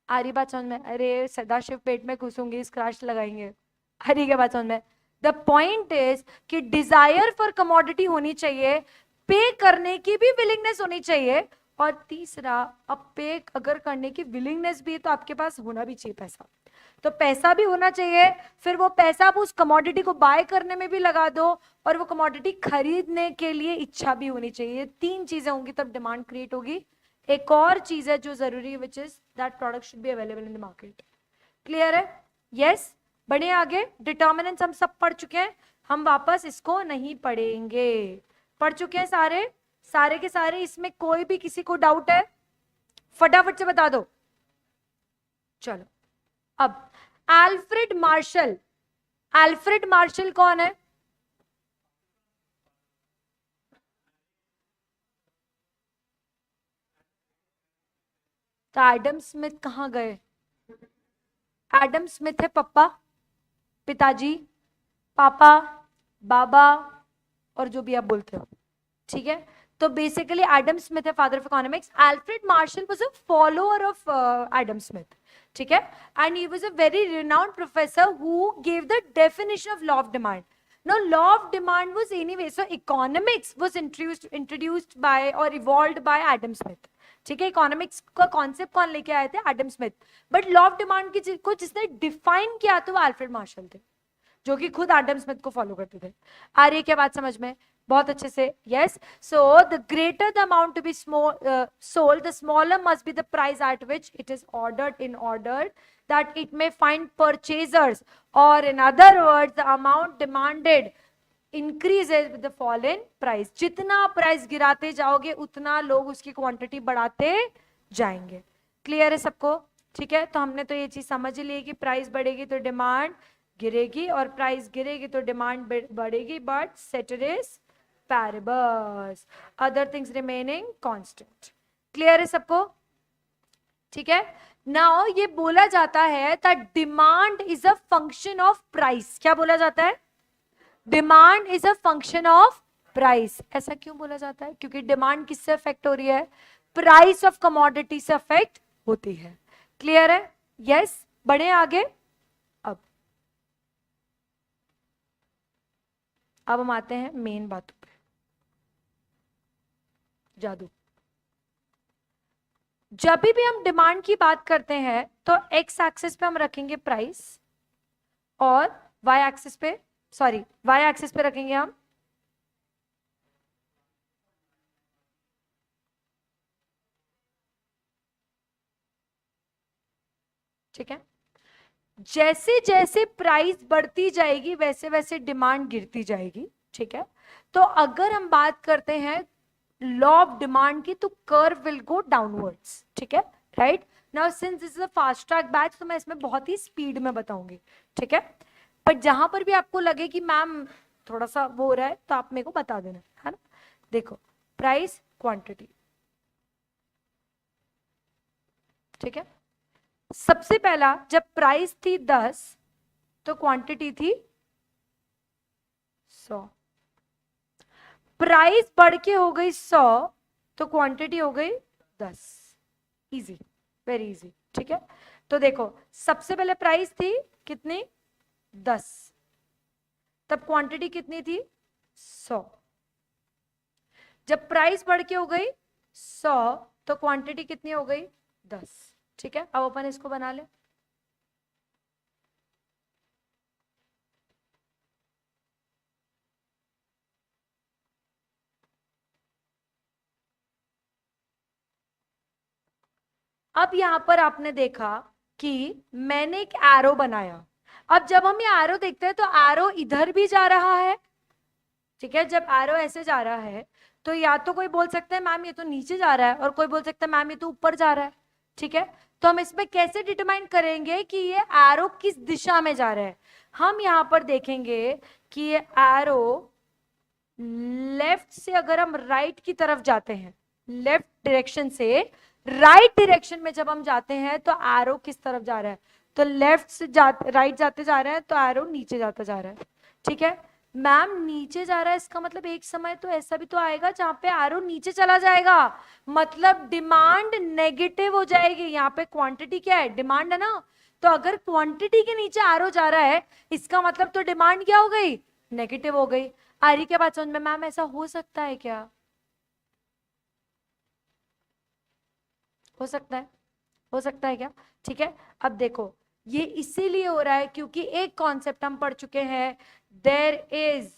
आ रही बात समझ में? अरे सदाशिव पेट में घुसूंगी स्क्रैच लगाएंगे। आ रही क्या बात समझ में? द पॉइंट इज कि डिजायर फॉर कमोडिटी होनी चाहिए, पे करने की भी विलिंगनेस होनी चाहिए, और तीसरा अब पे अगर करने की विलिंगनेस भी है तो आपके पास होना भी चाहिए पैसा। तो पैसा भी होना चाहिए, फिर वो पैसा आप उस कमोडिटी को बाय करने में भी लगा दो, और वो कमोडिटी खरीदने के लिए इच्छा भी होनी चाहिए। तीन चीजें होंगी तब डिमांड क्रिएट होगी। एक और चीज है जो जरूरी है, which is that product should be available in the market. Clear है? यस। बढ़े आगे, डिटर्मिनेंट्स हम सब पढ़ चुके हैं, हम वापस इसको नहीं पढ़ेंगे। पढ़ चुके हैं सारे सारे के सारे। इसमें कोई भी किसी को डाउट है फटाफट से बता दो। चलो अब अल्फ्रेड मार्शल, अल्फ्रेड मार्शल कौन है? तो एडम स्मिथ कहां गए? एडम स्मिथ है पप्पा, पिताजी, पापा, बाबा, और जो भी आप बोलते हो। ठीक है, तो बेसिकली एडम स्मिथ है father of economics. Alfred Marshall was a follower of Adam Smith. ठीक है, and he was a very renowned professor who gave the definition of law of demand. Now, law of demand was anyway, so economics was introduced by or evolved by Adam Smith। ठीक है, इकोनॉमिक्स का कॉन्सेप्ट कौन लेके आए थे? Adam Smith. But law of demand की को जिसने डिफाइन किया था वो अल्फ्रेड मार्शल थे, जो कि खुद एडम स्मिथ को फॉलो करते थे। आ रही है क्या बात समझ में? बहुत अच्छे से। Yes, so the greater the amount to be sold the smaller must be the price at which it is ordered in order that it may find purchasers, or in other words the amount demanded increases with the fall in price. जितना प्राइस गिराते जाओगे उतना लोग उसकी क्वांटिटी बढ़ाते जाएंगे. क्लियर है सबको? ठीक है, तो हमने तो ये चीज समझ ली कि प्राइस बढ़ेगी तो डिमांड गिरेगी और प्राइस गिरेगी तो डिमांड बढ़ेगी, but ceteris paribus, other things remaining constant. Clear है सबको? ठीक है. नाउ ये बोला जाता है that demand is a function of price. क्या बोला जाता है? Demand is a function of price. ऐसा क्यों बोला जाता है? क्योंकि डिमांड किससे अफेक्ट हो रही है? प्राइस ऑफ कमोडिटी से अफेक्ट होती है. क्लियर है? यस. बढ़े आगे. अब हम आते हैं मेन बातों पे. जादू. जब भी हम डिमांड की बात करते हैं तो एक्स एक्सिस पे हम रखेंगे प्राइस और वाई एक्सिस पे, सॉरी वाई एक्सिस पे रखेंगे हम ठीक है. जैसे जैसे प्राइस बढ़ती जाएगी वैसे वैसे डिमांड गिरती जाएगी. ठीक है. तो अगर हम बात करते हैं लॉ ऑफ डिमांड की तो कर्व विल गो डाउनवर्ड्स. ठीक है. Right. Now since this is a fast track batch तो मैं इसमें बहुत ही स्पीड में बताऊंगी. ठीक है. पर जहां पर भी आपको लगे कि मैम थोड़ा सा वो हो रहा है तो आप मेरे को बता देना, है ना. देखो, प्राइस क्वांटिटी. ठीक है. सबसे पहला जब प्राइस थी 10 तो क्वांटिटी थी 100. प्राइस बढ़ के हो गई 100 तो क्वांटिटी हो गई 10. Easy, very easy. ठीक है. तो देखो, सबसे पहले प्राइस थी कितनी? 10. तब क्वांटिटी कितनी थी? 100. जब प्राइस बढ़ के हो गई 100 तो क्वांटिटी कितनी हो गई? 10. ठीक है. अब अपन इसको बना ले. अब यहां पर आपने देखा कि मैंने एक एरो बनाया. अब जब हम ये एरो देखते हैं तो एरो इधर भी जा रहा है. ठीक है. जब एरो ऐसे जा रहा है तो या तो कोई बोल सकता है मैम ये तो नीचे जा रहा है, और कोई बोल सकता है मैम ये तो ऊपर जा रहा है. ठीक है. तो हम इसमें कैसे डिटरमाइन करेंगे कि ये एरो किस दिशा में जा रहा है? हम यहां पर देखेंगे कि ये एरो लेफ्ट से अगर हम राइट की तरफ जाते हैं, लेफ्ट डायरेक्शन से राइट डायरेक्शन में जब हम जाते हैं तो एरो किस तरफ जा रहा है? तो लेफ्ट से राइट जाते जा रहे हैं तो एरो नीचे जाता जा रहा है. ठीक है. मैम नीचे जा रहा है इसका मतलब एक समय तो ऐसा भी तो आएगा जहां पे एरो नीचे चला जाएगा, मतलब डिमांड नेगेटिव हो जाएगी. यहाँ पे क्वांटिटी क्या है? डिमांड है ना. तो अगर क्वांटिटी के नीचे एरो जा रहा है इसका मतलब तो डिमांड क्या हो गई? नेगेटिव हो गई. आ रही क्या बात समझ में? मैम ऐसा हो सकता है क्या? हो सकता है. हो सकता है क्या? ठीक है. अब देखो, ये इसीलिए हो रहा है क्योंकि एक कॉन्सेप्ट हम पढ़ चुके हैं, there is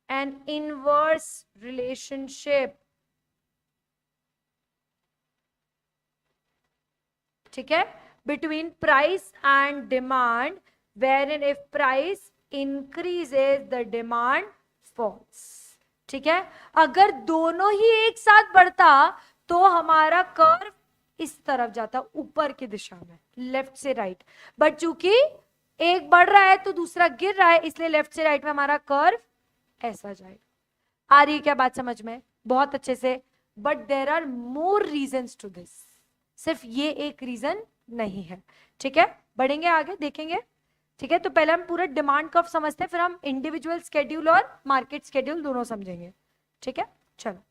an inverse relationship. ठीक है. Between price and demand, wherein if price increases the demand falls. ठीक है. अगर दोनों ही एक साथ बढ़ता तो हमारा कर्व इस तरफ जाता, ऊपर की दिशा में, लेफ्ट से राइट. बट चूंकि एक बढ़ रहा है तो दूसरा गिर रहा है, इसलिए लेफ्ट से राइट में हमारा कर्व ऐसा जाएगा. आ रही है क्या बात समझ में? बहुत अच्छे से. But there are more reasons to this. सिर्फ ये एक रीजन नहीं है. ठीक है. बढ़ेंगे आगे, देखेंगे. ठीक है. तो पहले हम पूरा डिमांड कर्व समझते हैं, फिर हम इंडिविजुअल स्केड्यूल और मार्केट स्केड्यूल दोनों समझेंगे. ठीक है. चलो.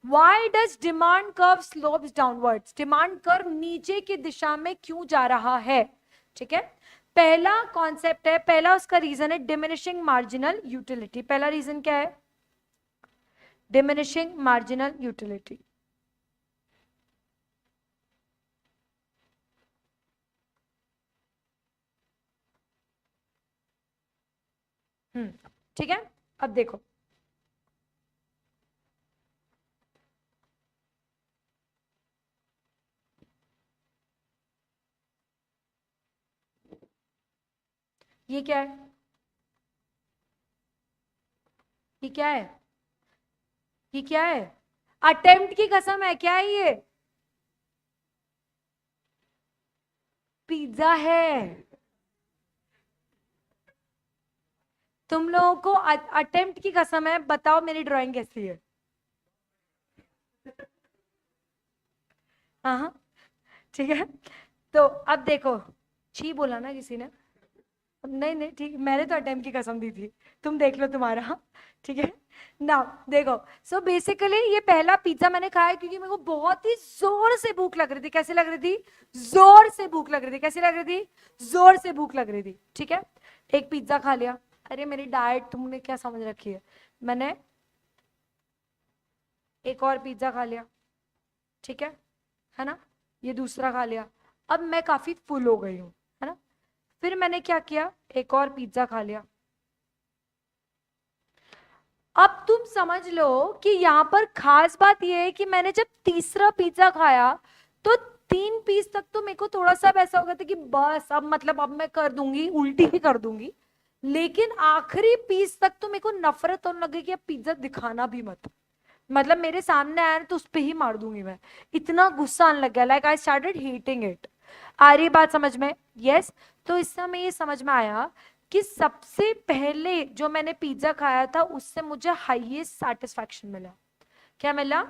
Why does demand curve slopes downwards? Demand curve नीचे की दिशा में क्यों जा रहा है? ठीक है. पहला कॉन्सेप्ट है, पहला उसका रीजन है डिमिनिशिंग मार्जिनल यूटिलिटी. पहला रीजन क्या है? Diminishing marginal utility. ठीक है. अब देखो, ये क्या है? ये क्या है? ये क्या है? अटेम्प्ट की कसम है, क्या है ये? पिज्जा है। तुम लोगों को अटेम्प्ट की कसम है, बताओ मेरी ड्राइंग कैसी है? हाँ हाँ, ठीक है। तो अब देखो, छी बोला ना किसी ने? नहीं नहीं ठीक, मैंने तो अटेम्प्ट की कसम दी थी, तुम देख लो तुम्हारा, हाँ, ठीक है ना। देखो, सो बेसिकली ये पहला पिज्जा मैंने खाया क्योंकि मेरे को बहुत ही जोर से भूख लग रही थी। कैसे लग रही थी? जोर से भूख लग रही थी। कैसे लग रही थी? जोर से भूख लग रही थी, ठीक है। एक पिज्जा खा लिया। अरे मेरी डाइट तुमने क्या समझ रखी है? मैंने एक और पिज्जा खा लिया, ठीक है ना। ये दूसरा खा लिया। अब मैं काफी फुल हो गई हूँ, है ना। फिर मैंने क्या किया, एक और पिज्जा खा लिया। अब तुम समझ लो कि यहाँ पर खास बात यह है कि मैंने जब तीसरा पिज्जा खाया तो 3 पीस तक तो मेरे को थोड़ा सा ऐसा हो गया था कि बस अब मतलब अब मैं कर दूंगी, उल्टी ही कर दूंगी। लेकिन आखिरी पीस तक तो मेरे को नफरत होने लगी कि अब पिज्जा दिखाना भी मत। मतलब मेरे सामने आया ना तो उस पे ही मार दूंगी मैं। इतना गुस्सा आने लग गया, like I started hating it. आ रही बात समझ में? यस। तो इस समय ये समझ में आया कि सबसे पहले जो मैंने पिज्जा खाया था उससे मुझे हाईएस्ट सेटिस्फैक्शन मिला। क्या मिला?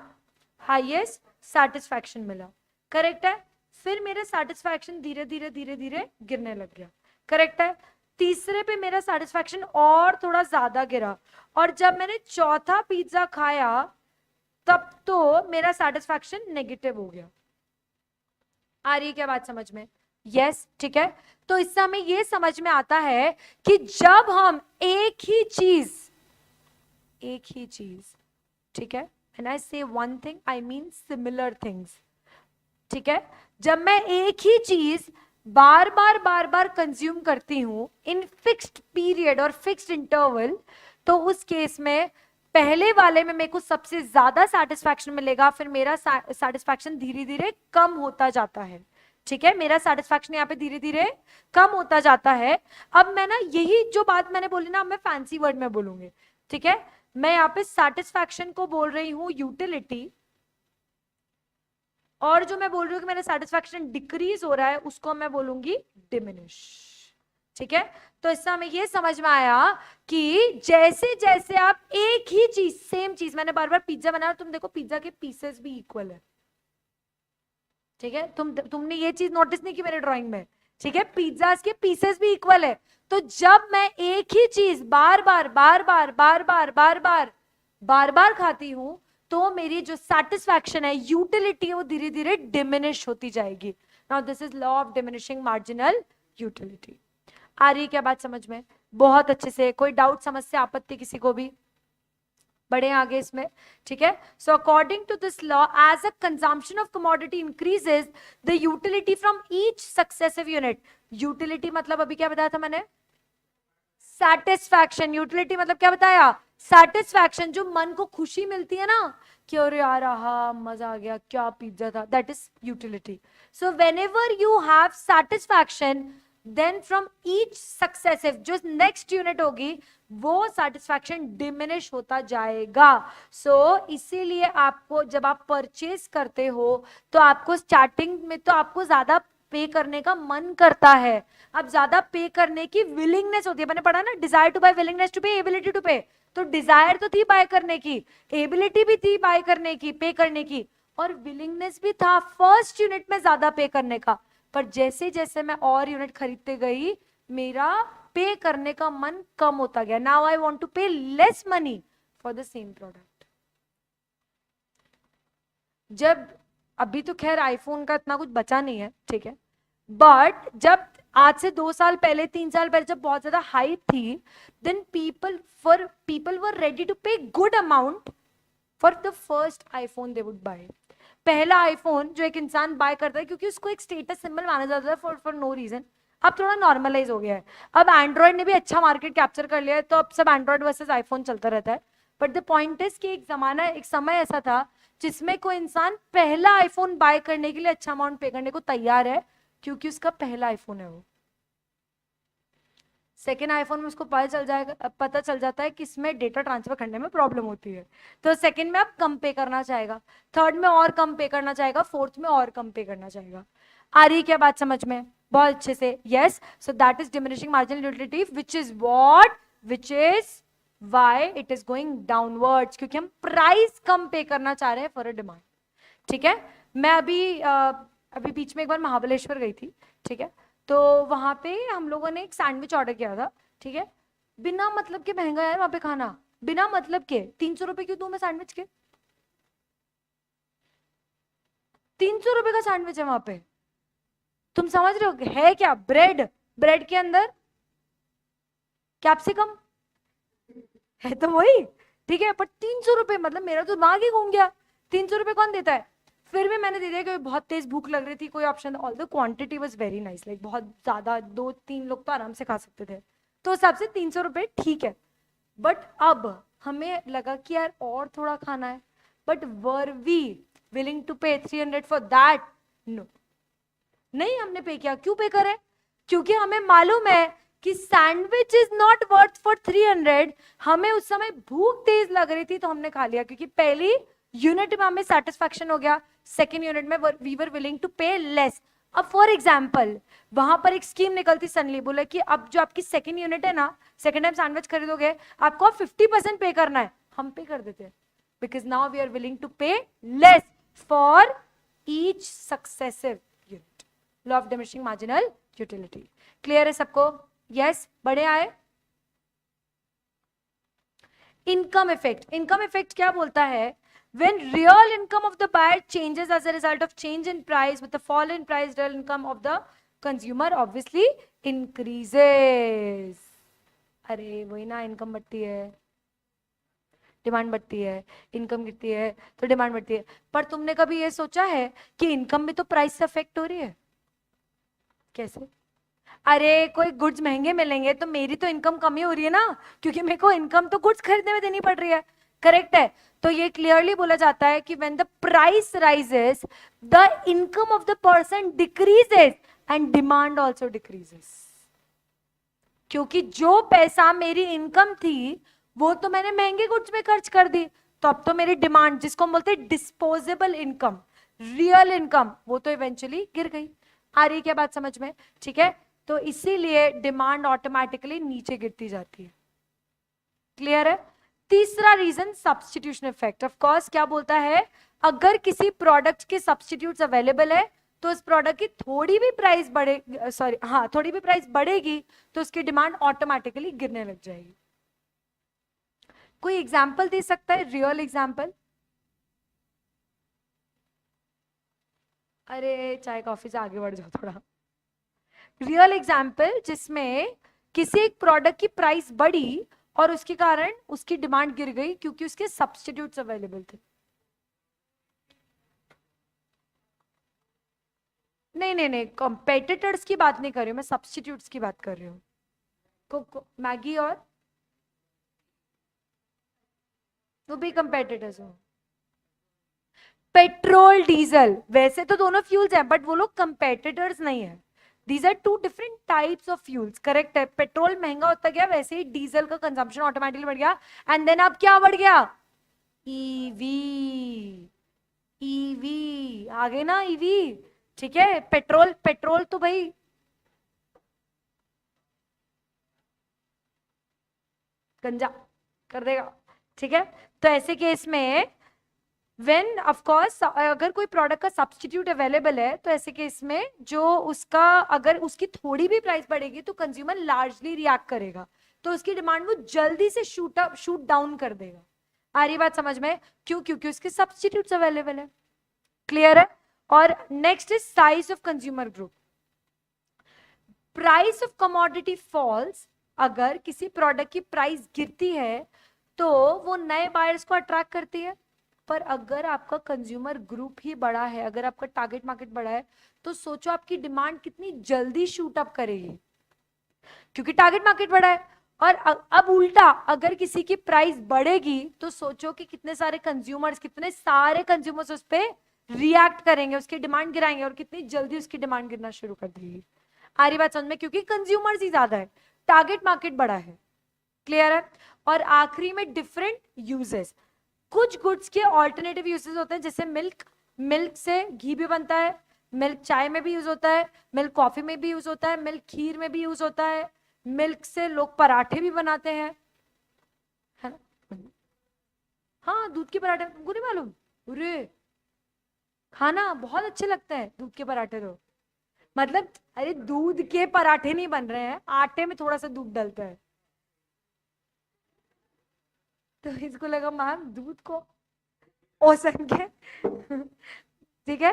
हाईएस्ट सेटिस्फैक्शन मिला। करेक्ट है। फिर मेरा सेटिस्फैक्शन धीरे धीरे धीरे धीरे गिरने लग गया। करेक्ट है। तीसरे पे मेरा सेटिस्फैक्शन और थोड़ा ज्यादा गिरा, और जब मैंने चौथा पिज्जा खाया तब तो मेरा सेटिस्फैक्शन नेगेटिव हो गया। आ रही है क्या बात समझ में? यस, ठीक है। तो इससे हमें यह समझ में आता है कि जब हम एक ही चीज, ठीक है, व्हेन आई से one thing I mean similar things, ठीक है। जब मैं एक ही चीज बार बार कंज्यूम करती हूं इन फिक्स्ड पीरियड और फिक्स्ड इंटरवल, तो उस केस में पहले वाले में मेरे को सबसे ज्यादा सेटिस्फैक्शन मिलेगा, फिर मेरा सेटिस्फैक्शन धीरे धीरे कम होता जाता है। ठीक है, मेरा सेटिस्फैक्शन यहाँ पे धीरे धीरे कम होता जाता है। अब मैं ना यही जो बात मैंने बोली ना, अब मैं फैंसी वर्ड में बोलूंगी, ठीक है। मैं यहाँ पे सेटिस्फैक्शन को बोल रही हूँ यूटिलिटी, और जो मैं बोल रही हूँ कि मेरा सेटिस्फैक्शन डिक्रीज हो रहा है उसको मैं बोलूंगी डिमिनिश। ठीक है। तो इससे हमें ये समझ में आया कि जैसे जैसे आप एक ही चीज, सेम चीज, मैंने बार बार पिज्जा बनाया, तुम देखो पिज्जा के पीसेस भी इक्वल है। ठीक है, तुमने ये चीज नोटिस नहीं की मेरे ड्राइंग में? ठीक है, पिज्जा के पीसेस भी इक्वल है। तो जब मैं एक ही चीज बार बार बार बार बार बार बार बार बार बार खाती हूं तो मेरी जो सेटिस्फैक्शन है, यूटिलिटी है, वो धीरे धीरे डिमिनिश होती जाएगी। Now this is law of diminishing marginal utility. आ रही है क्या बात समझ में? बहुत अच्छे से। कोई डाउट, समस्या, आपत्ति किसी को भी? बढ़े आगे इसमें, ठीक है। So according to this law, as a consumption of commodity increases the utility from each successive unit. Utility मतलब अभी क्या बताया था मैंने? सेटिस्फैक्शन। यूटिलिटी मतलब क्या बताया? सेटिस्फैक्शन। जो मन को खुशी मिलती है ना कि अरे यार हाँ मजा आ गया, क्या पिज्जा था, that is utility. So whenever you have satisfaction, then from each successive, जो नेक्स्ट यूनिट होगी वो सेटिस्फैक्शन डिमिनिश होता जाएगा। इसीलिए आपको जब आप परचेज करते हो तो आपको स्टार्टिंग में तो आपको ज्यादा पे करने का मन करता है। अब ज्यादा पे करने की विलिंगनेस होती है। मैंने पढ़ा ना, desire to buy, willingness to pay, ability to pay. तो डिजायर तो थी बाय करने की, एबिलिटी भी थी बाय करने की, पे करने की, और विलिंगनेस भी था फर्स्ट यूनिट में ज्यादा पे करने का। पर जैसे जैसे मैं और यूनिट खरीदते गई मेरा पे करने का मन कम होता गया। Now I want to pay less money for the same product. जब अभी तो खैर आईफोन का इतना कुछ बचा नहीं है, ठीक है, बट जब आज से 2 साल पहले, 3 साल पहले जब बहुत ज्यादा हाइप थी, then people were ready to pay good amount for the first iPhone they would buy. पहला आईफोन जो एक इंसान बाय करता है क्योंकि उसको एक स्टेटस सिंबल माना जाता है फॉर नो रीजन। अब थोड़ा नॉर्मलाइज हो गया है। अब एंड्रॉइड ने भी अच्छा मार्केट कैप्चर कर लिया है, तो अब सब एंड्रॉइड वर्सेस आईफोन चलता रहता है। बट द पॉइंट इज कि एक समय ऐसा था जिसमें कोई इंसान पहला आईफोन बाय करने के लिए अच्छा अमाउंट पे करने को तैयार है क्योंकि उसका पहला आईफोन है वो। सेकेंड आईफोन में उसको पता चल जाता है कि इसमें डेटा ट्रांसफर करने में प्रॉब्लम होती है, तो सेकेंड में आप कम पे करना चाहेगा, थर्ड में और कम पे करना चाहेगा, फोर्थ में और कम पे करना चाहेगा। आ रही क्या बात समझ में? बहुत अच्छे से, yes. So that is diminishing marginal utility, which is why it is going downwards, क्योंकि हम प्राइस कम पे करना चाह रहे हैं फॉर अ डिमांड। ठीक है, मैं अभी बीच में एक बार महाबलेश्वर गई थी, ठीक है, तो वहां पे हम लोगों ने एक सैंडविच ऑर्डर किया था, ठीक है, बिना मतलब के महंगा यार वहां पे खाना, बिना मतलब के 300 रुपए क्यों दूं मैं सैंडविच के? 300 रुपए का सैंडविच है वहां पे, तुम समझ रहे हो है क्या? ब्रेड के अंदर कैप्सिकम है तो वही, ठीक है, पर 300 रुपए, मतलब मेरा तो दिमाग ही घूम गया, 300 रुपए कौन देता है? फिर भी मैंने दे दिया क्योंकि बहुत तेज भूख लग रही थी, कोई option, all the quantity was very nice, like बहुत ज्यादा, 2-3 लोग तो आराम से खा सकते थे, तो उस हिसाब से 300 रुपए ठीक है। बट अब हमें लगा कि यार और थोड़ा खाना है, but were we willing to pay 300 for that? No, नहीं हमने पे किया। क्यों पे करे? क्योंकि हमें मालूम है कि sandwich is not worth for 300। हमें उस समय भूख तेज लग रही थी तो हमने खा लिया, क्योंकि पहली यूनिट में हमें सेटिस्फैक्शन हो गया, सेकेंड यूनिट में we were willing to pay less. अब फॉर एग्जाम्पल वहां पर एक स्कीम निकलती सनली, बोले कि अब जो आपकी सेकेंड यूनिट है ना, सेकेंड टाइम सैंडविच खरीदोगे आपको 50% पे करना है, हम पे कर देते हैं, because now we are willing to pay less for each successive unit. Law of diminishing marginal utility clear है सबको? यस, बड़े आए। इनकम इफेक्ट क्या बोलता है? When real income of the buyer changes as a result of change in price, with the fall in price, real income of the consumer obviously increases. अरे वही ना, इनकम बढ़ती है डिमांड बढ़ती है, इनकम गिरती है तो डिमांड बढ़ती है। पर तुमने कभी ये सोचा है कि इनकम भी तो प्राइस से अफेक्ट हो रही है? कैसे? अरे कोई गुड्स महंगे मिलेंगे तो मेरी तो इनकम कम ही हो रही है ना, क्योंकि मेरे को इनकम तो गुड्स खरीदने में देनी पड़ रही है, करेक्ट है? तो ये क्लियरली बोला जाता है कि when the price rises the income of the person decreases and demand also decreases. क्योंकि जो पैसा मेरी इनकम थी वो तो मैंने महंगे गुड्स में खर्च कर दी, तो अब तो मेरी डिमांड, जिसको हम बोलते हैं डिस्पोजेबल इनकम, रियल इनकम, वो तो इवेंचुअली गिर गई। आ रही क्या बात समझ में? ठीक है, तो इसीलिए डिमांड ऑटोमेटिकली नीचे गिरती जाती है। क्लियर है? तीसरा reason substitution effect. Of course क्या बोलता है? अगर किसी प्रोडक्ट के सब्स्टिट्यूट्स अवेलेबल है तो उस प्रोडक्ट की थोड़ी भी प्राइस बढ़ेगी तो उसकी डिमांड ऑटोमेटिकली गिरने लग जाएगी। कोई एग्जाम्पल दे सकता है, रियल एग्जाम्पल? अरे चाय कॉफी से आगे बढ़ जाओ थोड़ा। रियल एग्जाम्पल जिसमें किसी एक प्रोडक्ट की प्राइस बढ़ी और उसके कारण उसकी डिमांड गिर गई क्योंकि उसके सब्स्टिट्यूट्स अवेलेबल थे। नहीं, कंपेटिटर्स की बात नहीं कर रही हूं मैं, सब्स्टिट्यूट्स की बात कर रही हूँ। मैगी और वो भी कंपेटिटर्स हो। पेट्रोल डीजल, वैसे तो दोनों फ्यूल्स हैं बट वो लोग कंपेटिटर्स नहीं है। These are two different types of fuels, correct है? पेट्रोल महंगा होता गया वैसे ही डीजल का कंजम्पशन ऑटोमेटिकली बढ़ गया, एंड देन अब क्या बढ़ गया? ईवी आगे ना, ईवी। ठीक है, पेट्रोल तो भाई गंजा कर देगा, ठीक है? तो ऐसे केस में वेन ऑफकोर्स अगर कोई प्रोडक्ट का सब्स्टिट्यूट अवेलेबल है तो ऐसे केस में जो उसका, अगर उसकी थोड़ी भी प्राइस बढ़ेगी तो कंज्यूमर लार्जली रिएक्ट करेगा, तो उसकी डिमांड वो जल्दी से शूट डाउन कर देगा। आ रही बात समझ में? क्यों? क्योंकि उसके सब्स्टिट्यूट्स अवेलेबल है। क्लियर है? और next is size of consumer group. Price of commodity falls, अगर किसी प्रोडक्ट की प्राइस गिरती है तो वो नए बायर्स को अट्रैक्ट करती है, पर अगर आपका कंज्यूमर ग्रुप ही बड़ा है, अगर आपका टारगेट मार्केट बड़ा है, तो सोचो आपकी डिमांड कितनी जल्दी शूट अप करेगी, क्योंकि टारगेट मार्केट बड़ा है। और अब उल्टा, अगर किसी की प्राइस बढ़ेगी तो सोचो कि कितने सारे कंज्यूमर्स उस पर रिएक्ट करेंगे, उसकी डिमांड गिराएंगे और कितनी जल्दी उसकी डिमांड गिरना शुरू कर देगी। आ रही बात समझ में? क्योंकि कंज्यूमर्स ही ज्यादा है, टारगेट मार्केट बड़ा है, क्लियर है। और आखिरी में डिफरेंट यूजेस, कुछ गुड्स के ऑल्टरनेटिव यूजेस होते हैं, जैसे मिल्क, मिल्क से घी भी बनता है, मिल्क चाय में भी यूज होता है, मिल्क कॉफी में भी यूज होता है, मिल्क खीर में भी यूज होता है, मिल्क से लोग पराठे भी बनाते हैं, है ना। हाँ, दूध के पराठे तुमको नहीं मालूम? अरे खाना बहुत अच्छे लगते हैं दूध के पराठे तो, मतलब अरे दूध के पराठे नहीं बन रहे हैं, आटे में थोड़ा सा दूध डलता है, तो इसको लगा मैम दूध को ओसन के ठीक है,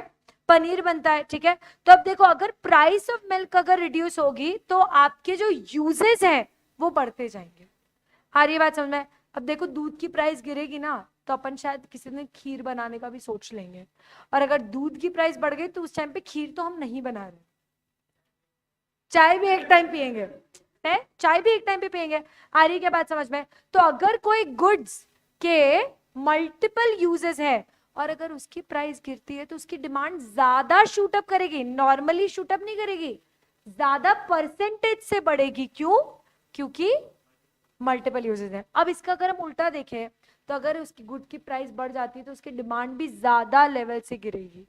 पनीर बनता है, ठीक है। तो अब देखो, अगर प्राइस ऑफ मिल्क अगर रिड्यूस होगी तो आपके जो यूजेस हैं वो बढ़ते जाएंगे। आ रही बात समझ में? अब देखो, दूध की प्राइस गिरेगी ना तो अपन शायद किसी दिन खीर बनाने का भी सोच लेंगे, और अगर दूध की प्राइस बढ़ गई तो उस टाइम पे खीर तो हम नहीं बना रहे, चाय भी एक टाइम पियेंगे, है चाय भी एक टाइम पे पियेंगे। आ रही क्या बात समझ में? तो अगर कोई गुड्स के मल्टीपल यूजेस है और अगर उसकी प्राइस गिरती है तो उसकी डिमांड ज्यादा शूटअप करेगी, नॉर्मली शूटअप नहीं करेगी, ज्यादा परसेंटेज से बढ़ेगी। क्यों? क्योंकि मल्टीपल यूजेस है। अब इसका अगर हम उल्टा देखें तो अगर उसकी गुड की प्राइस बढ़ जाती है तो उसकी डिमांड भी ज्यादा लेवल से गिरेगी।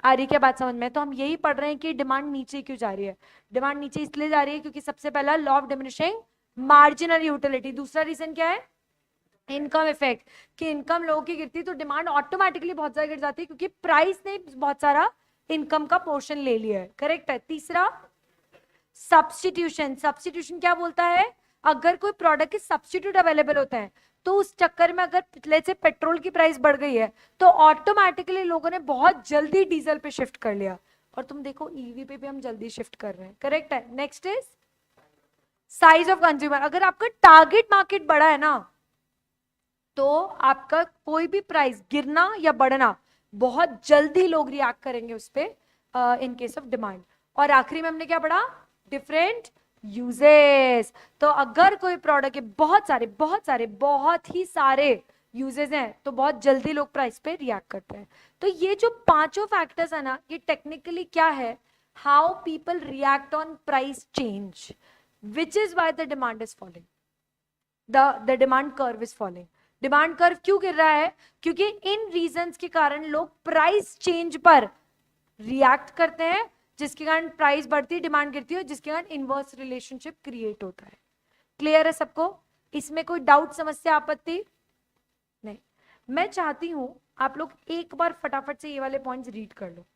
आ रही क्या बात समझ में? तो हम यही पढ़ रहे हैं कि डिमांड नीचे क्यों जा रही है। डिमांड नीचे इसलिए जा रही है क्योंकि सबसे पहला law of diminishing marginal utility, दूसरा रीजन क्या है? इनकम इफेक्ट, कि इनकम लोगों की गिरती तो डिमांड ऑटोमेटिकली बहुत ज्यादा गिर जाती है क्योंकि प्राइस ने बहुत सारा इनकम का पोर्शन ले लिया है, करेक्ट है। तीसरा सब्स्टिट्यूशन, सब्स्टिट्यूशन क्या बोलता है? अगर कोई प्रोडक्ट के सब्स्टिट्यूट अवेलेबल होते हैं तो उस चक्कर में अगर पिछले से पेट्रोल की प्राइस बढ़ गई है तो ऑटोमेटिकली लोगों ने बहुत जल्दी डीजल पे शिफ्ट कर लिया, और तुम देखो ईवी पे भी हम जल्दी शिफ्ट कर रहे हैं, करेक्ट है। Next is size of consumer, अगर आपका टारगेट मार्केट बड़ा है ना तो आपका कोई भी प्राइस गिरना या बढ़ना बहुत जल्दी लोग रिएक्ट करेंगे उस पर इन केस ऑफ डिमांड। और आखिरी में हमने क्या पढ़ा? Different uses. तो अगर कोई प्रोडक्ट के बहुत ही सारे यूजेस हैं तो बहुत जल्दी लोग प्राइस पे रिएक्ट करते हैं। तो ये जो पांचों फैक्टर्स है ना, ये टेक्निकली क्या है? How people react on price change, which is why the demand is following, the demand curve is following. Demand curve क्यों गिर रहा है? क्योंकि इन रीजंस के कारण लोग प्राइस चेंज पर रिएक्ट करते हैं, जिसके कारण प्राइस बढ़ती है, डिमांड गिरती है, जिसके कारण इनवर्स रिलेशनशिप क्रिएट होता है। क्लियर है सबको? इसमें कोई डाउट, समस्या, आपत्ति नहीं? मैं चाहती हूं आप लोग एक बार फटाफट से ये वाले पॉइंट्स रीड कर लो।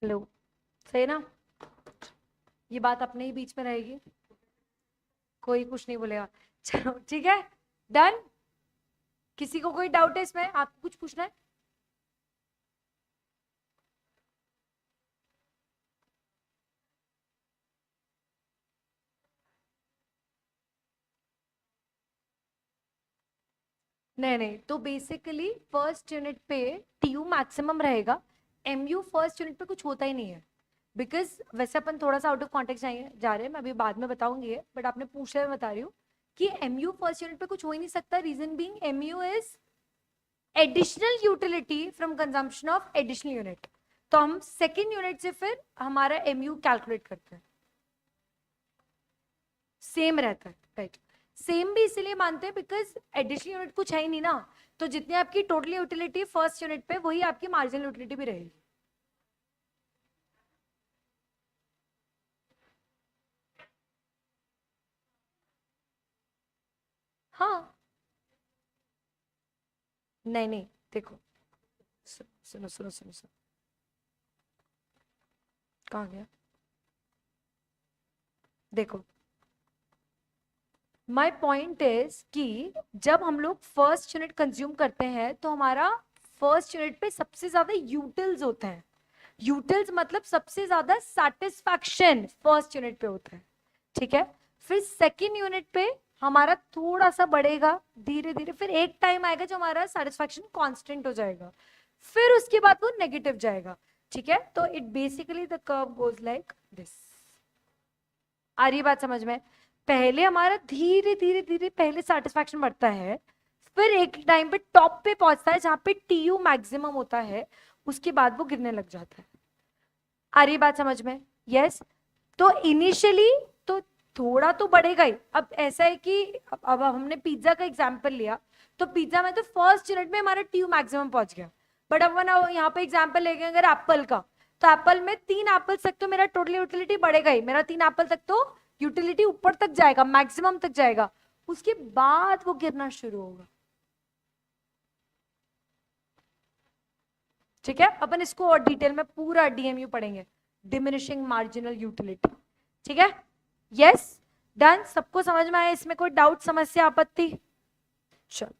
लो, सही ना? ये बात अपने ही बीच में रहेगी, कोई कुछ नहीं बोलेगा। चलो ठीक है, डन। किसी को कोई डाउट है इसमें? आपको कुछ पूछना है? नहीं नहीं, तो बेसिकली फर्स्ट यूनिट पे टीयू मैक्सिमम रहेगा, एमयू फर्स्ट यूनिट पे कुछ होता ही नहीं है, बिकॉज वैसे अपन थोड़ा सा आउट ऑफ कॉन्टेक्स्ट जा रहे हैं, मैं अभी बाद में बताऊंगी, बट आपने पूछा है, मैं बता रही हूँ कि एमयू फर्स्ट यूनिट पे कुछ हो ही नहीं सकता। Reason being MU is additional utility from consumption of additional unit, तो हम सेकेंड यूनिट से फिर हमारा एमयू कैलकुलेट करते हैं, सेम रहता है, राइट। सेम भी इसीलिए मानते हैं बिकॉज एडिशनल यूनिट कुछ है ही नहीं ना, तो जितनी आपकी टोटल यूटिलिटी फर्स्ट यूनिट पे वही आपकी मार्जिनल यूटिलिटी भी रहेगी। हाँ नहीं नहीं, देखो सुनो सुनो सुनो सुनो, कहाँ गया, देखो माई पॉइंट इज कि जब हम लोग फर्स्ट यूनिट कंज्यूम करते हैं तो हमारा फर्स्ट यूनिट पे सबसे ज्यादा यूटिल्स होते हैं। यूटिल्स मतलब सबसे ज्यादा सेटिस्फैक्शन फर्स्ट यूनिट पे होता है, ठीक है। फिर सेकेंड यूनिट पे हमारा थोड़ा सा बढ़ेगा धीरे धीरे, फिर एक टाइम आएगा जो हमारा सेटिस्फैक्शन कांस्टेंट हो जाएगा, फिर उसके बाद वो नेगेटिव जाएगा, ठीक है। तो it basically the curve goes like this. आ रही बात समझ में? पहले हमारा धीरे धीरे धीरे पहले सेटिस्फैक्शन बढ़ता है, फिर एक टाइम पे टॉप पे पहुंचता है जहां पे टीयू मैक्सिमम होता है, उसके बाद वो गिरने लग जाता है। आ रही बात समझ में? यस। तो इनिशियली तो थोड़ा तो बढ़ेगा ही। अब ऐसा है कि अब हमने पिज्जा का एग्जांपल लिया, तो पिज्जा में तो फर्स्ट यूनिट में हमारा टीयू मैक्सिमम पहुंच गया, बट अब यहाँ पे एग्जांपल लेंगे अगर एप्पल का, तो एप्पल में 3 एप्पल तक तो मेरा टोटल यूटिलिटी बढ़ेगा ही, मेरा 3 एप्पल तक तो यूटिलिटी ऊपर तक जाएगा, मैक्सिमम तक जाएगा, उसके बाद वो गिरना शुरू होगा, ठीक है। अपन इसको और डिटेल में पूरा डीएमयू पढ़ेंगे, डिमिनिशिंग मार्जिनल यूटिलिटी, ठीक है। Yes, done. सबको समझ में आया? इसमें कोई डाउट, समस्या, आपत्ति? चलो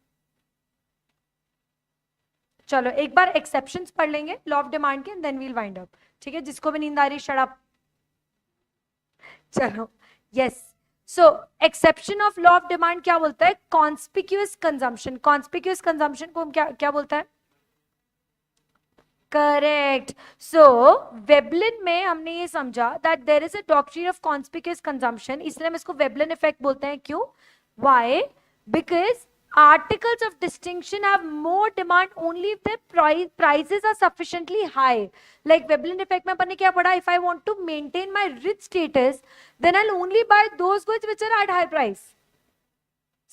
चलो एक बार एक्सेप्शंस पढ़ लेंगे लॉ ऑफ डिमांड के, देन वील वाइंड अप, ठीक है। जिसको भी नींद आ रही शट अप। चलो yes, so exception of law of demand क्या बोलता है? Conspicuous consumption. कॉन्स्पिक्यूअस कंजम्पशन को हम क्या क्या बोलता है? करेक्ट। सो वेबलिन में हमने ये समझा that there is a doctrine of conspicuous consumption, इसलिए हम इसको वेबलिन इफेक्ट बोलते हैं। क्यों? Why? Because articles of distinction have more demand only if their prices are sufficiently high. Like Veblen effect में अपन ने क्या पढ़ा? If I want to maintain my rich status, then I'll only buy those goods which are at high price.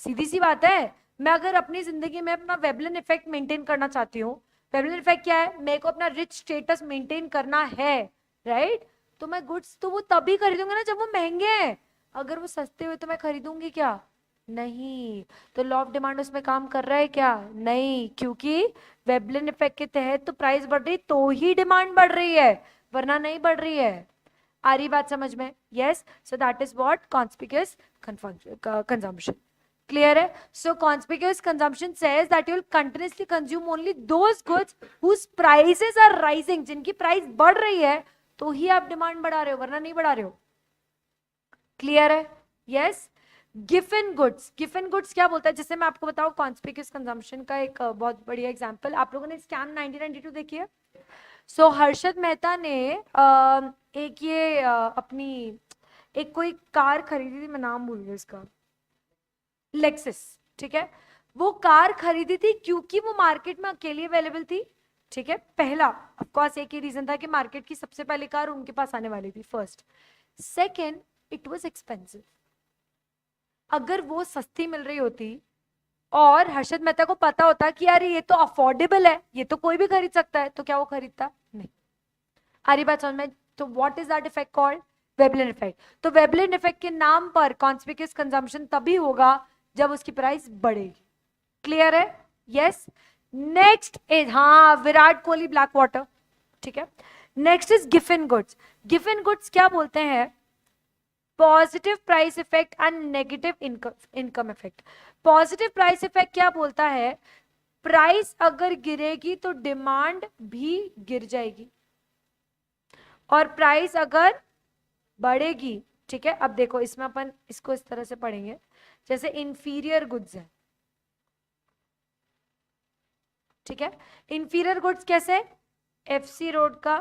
सीधी सी बात है। मैं अगर अपनी जिंदगी में अपना वेबलिन इफेक्ट मेंटेन करना चाहती हूँ, वेबलिन इफेक्ट क्या है? मेरे को अपना रिच स्टेटस मेंटेन करना है, राइट? तो मैं गुड्स तो वो तभी खरीदूंगा ना जब वो महंगे हैं। अगर वो सस्ते हुए तो मैं खरीदूंगी क्या? नहीं। तो लॉ ऑफ डिमांड उसमें काम कर रहा है क्या? नहीं, क्योंकि वेबलिन इफेक्ट के तहत तो प्राइस बढ़ रही तो ही डिमांड बढ़ रही है, वरना नहीं बढ़ रही है। आ रही बात समझ में? Yes. So that is what conspicuous consumption. Clear है? So conspicuous consumption says that you will continuously consume only those goods whose prices are rising, जिनकी प्राइस बढ़ रही है तो ही आप डिमांड बढ़ा रहे हो, वरना नहीं बढ़ा रहे हो। क्लियर है? Yes. Giffen goods, Giffen goods क्या बोलता है? जैसे मैं आपको बताऊं कॉन्स्पिक्यूअस कंजम्पशन का एक बहुत बढ़िया एग्जांपल, आप लोगों ने स्कैम 1992 देखी है? सो हर्षद मेहता ने एक ये अपनी एक कोई कार खरीदी थी, मैं नाम भूल गई इसका, लेक्सस, ठीक है। वो कार खरीदी थी क्योंकि वो मार्केट में अकेली अवेलेबल थी, ठीक है। पहला ऑफ कोर्स एक ही रीजन था कि मार्केट की सबसे पहली कार उनके पास आने वाली थी, first. Second, it was expensive. अगर वो सस्ती मिल रही होती और हर्षद मेहता को पता होता कि यार ये तो अफोर्डेबल है, ये तो कोई भी खरीद सकता है, तो क्या वो खरीदता? नहीं। आ रही बात समझ में? तो what is that effect called? Veblen effect. तो वेबलिन इफेक्ट के नाम पर कॉन्स्पिक्यूअस कंजम्पशन तभी होगा जब उसकी प्राइस बढ़ेगी। क्लियर है? यस। नेक्स्ट इज, हाँ, विराट कोहली ब्लैक वाटर, ठीक है। Next is Giffen goods. Giffen goods क्या बोलते हैं? Positive price effect and negative income effect. Positive price effect क्या बोलता है? प्राइस अगर गिरेगी तो डिमांड भी गिर जाएगी, और प्राइस अगर बढ़ेगी, ठीक है। अब देखो इसमें अपन इसको इस तरह से पढ़ेंगे, जैसे इंफीरियर गुड्स है, ठीक है। इंफीरियर गुड्स कैसे? एफसी रोड का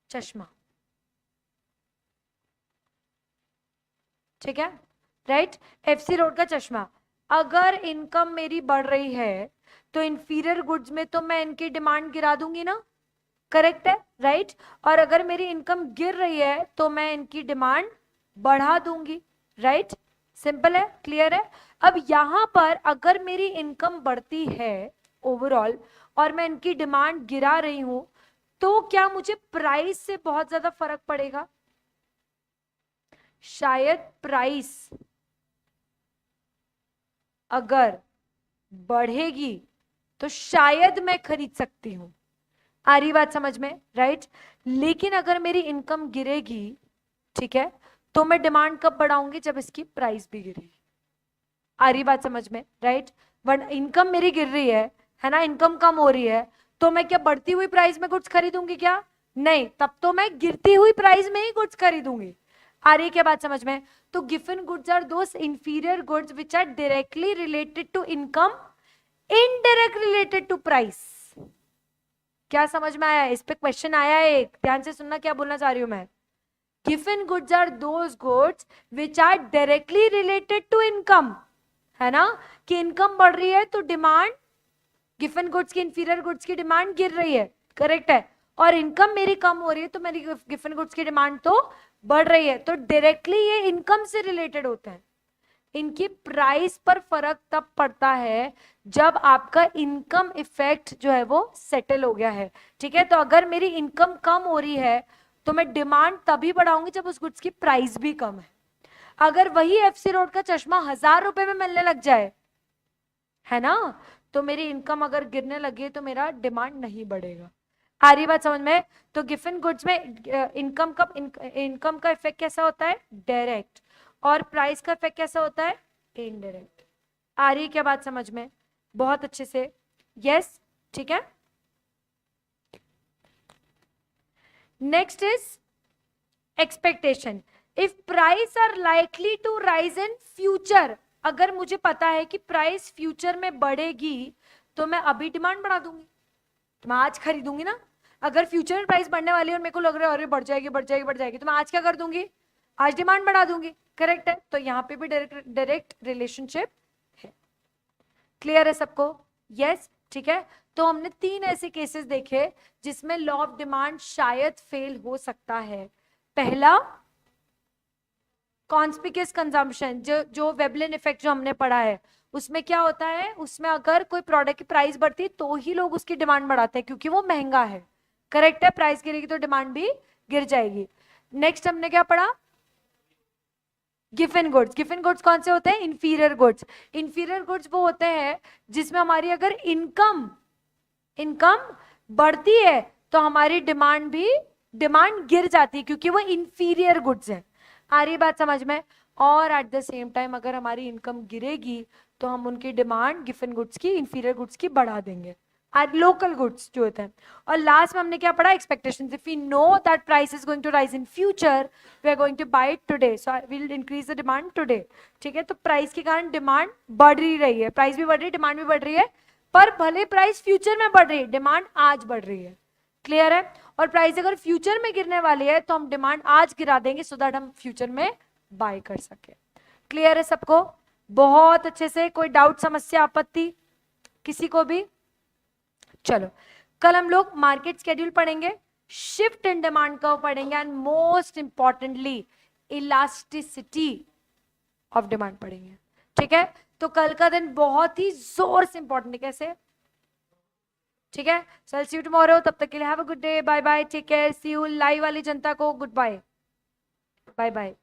चश्मा, ठीक है, राइट। एफसी रोड का चश्मा। अगर इनकम मेरी बढ़ रही है तो इंफीरियर गुड्स में तो मैं इनकी डिमांड गिरा दूंगी ना, करेक्ट है, राइट। और अगर मेरी इनकम गिर रही है तो मैं इनकी डिमांड बढ़ा दूंगी, राइट। सिंपल है, क्लियर है। अब यहां पर अगर मेरी इनकम बढ़ती है ओवरऑल और मैं इनकी डिमांड गिरा रही हूं, तो क्या मुझे प्राइस से बहुत ज्यादा फर्क पड़ेगा? शायद प्राइस अगर बढ़ेगी तो शायद मैं खरीद सकती हूं। आ रही बात समझ में, राइट? लेकिन अगर मेरी इनकम गिरेगी, ठीक है, तो मैं डिमांड कब बढ़ाऊंगी? जब इसकी प्राइस भी गिरेगी। आ रही बात समझ में, राइट? वरना इनकम मेरी गिर रही है ना, इनकम कम हो रही है, तो मैं क्या बढ़ती हुई प्राइस में गुड्स खरीदूंगी क्या? नहीं, तब तो मैं गिरती हुई प्राइस में ही गुड्स खरीदूंगी। आ रही क्या बात समझ में? तो given goods are those inferior goods which are directly related to income, indirect related to price. क्या समझ में आया? इस पे क्वेश्चन आया है एक, ध्यान से सुनना क्या बोलना चाह रही हूं मैं। Given goods are those goods which are directly related to income, है ना, कि इनकम बढ़ रही है तो डिमांड, गिवन गुड्स की इंफीरियर गुड्स की डिमांड गिर रही है, करेक्ट है, और इनकम मेरी कम हो रही है तो मेरी गिवन गुड्स की डिमांड तो बढ़ रही है। तो डायरेक्टली ये इनकम से रिलेटेड होते हैं। इनकी प्राइस पर फर्क तब पड़ता है जब आपका इनकम इफेक्ट जो है वो सेटल हो गया है, ठीक है। तो अगर मेरी इनकम कम हो रही है तो मैं डिमांड तभी बढ़ाऊंगी जब उस गुड्स की प्राइस भी कम है। अगर वही एफसी रोड का चश्मा 1000 रुपए में मिलने लग जाए, है ना, तो मेरी इनकम अगर गिरने लगे तो मेरा डिमांड नहीं बढ़ेगा। आ रही बात समझ में? तो गिवन गुड्स में इनकम का इफेक्ट कैसा होता है? डायरेक्ट, और प्राइस का इफेक्ट कैसा होता है? इनडायरेक्ट। आ रही क्या बात समझ में? बहुत अच्छे से, यस, ठीक है। Next is expectation. If price are likely to rise in future, अगर मुझे पता है कि प्राइस फ्यूचर में बढ़ेगी तो मैं अभी डिमांड बढ़ा दूंगी, तो मैं आज खरीदूंगी ना। अगर फ्यूचर में प्राइस बढ़ने वाली है और मेरे को लग रहा है अरे बढ़ जाएगी बढ़ जाएगी बढ़ जाएगी, तो मैं आज क्या कर दूंगी? आज डिमांड बढ़ा दूंगी, करेक्ट है। तो यहाँ पे भी डायरेक्ट रिलेशनशिप है। क्लियर है सबको? यस, ठीक है। तो हमने 3 ऐसे केसेस देखे जिसमें लॉ ऑफ डिमांड शायद फेल हो सकता है। पहला, कॉन्स्पिक्यूअस कंजम्पशन, जो वेबलिन इफेक्ट जो हमने पढ़ा है, उसमें क्या होता है, उसमें अगर कोई प्रोडक्ट की प्राइस बढ़ती है तो ही लोग उसकी डिमांड बढ़ाते हैं क्योंकि वो महंगा है, करेक्ट है। प्राइस गिरेगी तो डिमांड भी गिर जाएगी। नेक्स्ट हमने क्या पढ़ा? Given goods. गिवन गुड्स कौन से होते हैं? Inferior goods. इंफीरियर गुड्स वो होते हैं जिसमें हमारी अगर इनकम बढ़ती है तो हमारी डिमांड गिर जाती है क्योंकि वो इंफीरियर गुड्स है। आ रही बात समझ में? और एट द सेम टाइम अगर हमारी इनकम गिरेगी तो हम उनकी डिमांड गिवन गुड्स की, इंफीरियर गुड्स की बढ़ा देंगे, लोकल गुड्स जो होते हैं। और लास्ट में हमने क्या पढ़ा? Expectations. If we know that price is going to rise in future, we are going to buy it today, so we will increase the demand today, ठीक है। तो प्राइस के कारण डिमांड बढ़ ही रही है, प्राइस भी बढ़ रही है, डिमांड भी बढ़ रही है, पर भले प्राइस फ्यूचर में बढ़ रही है, डिमांड आज बढ़ रही है। क्लियर है? और प्राइस अगर फ्यूचर में गिरने वाली है तो हम डिमांड आज गिरा देंगे सो दैट हम फ्यूचर में बाय कर सके। क्लियर है सबको? बहुत अच्छे से। कोई डाउट, समस्या, आपत्ति किसी को भी? चलो, कल हम लोग मार्केट स्केड्यूल पढ़ेंगे, शिफ्ट इन डिमांड कर्व पढ़ेंगे, and most importantly elasticity of demand पढ़ेंगे, ठीक है। तो कल का दिन बहुत ही जोर से इंपॉर्टेंट है। कैसे? ठीक है। So I see you tomorrow. तब तक के लिए have a good day, bye bye, take care, see you. Live वाली जनता को गुड बाय, बाय बाय।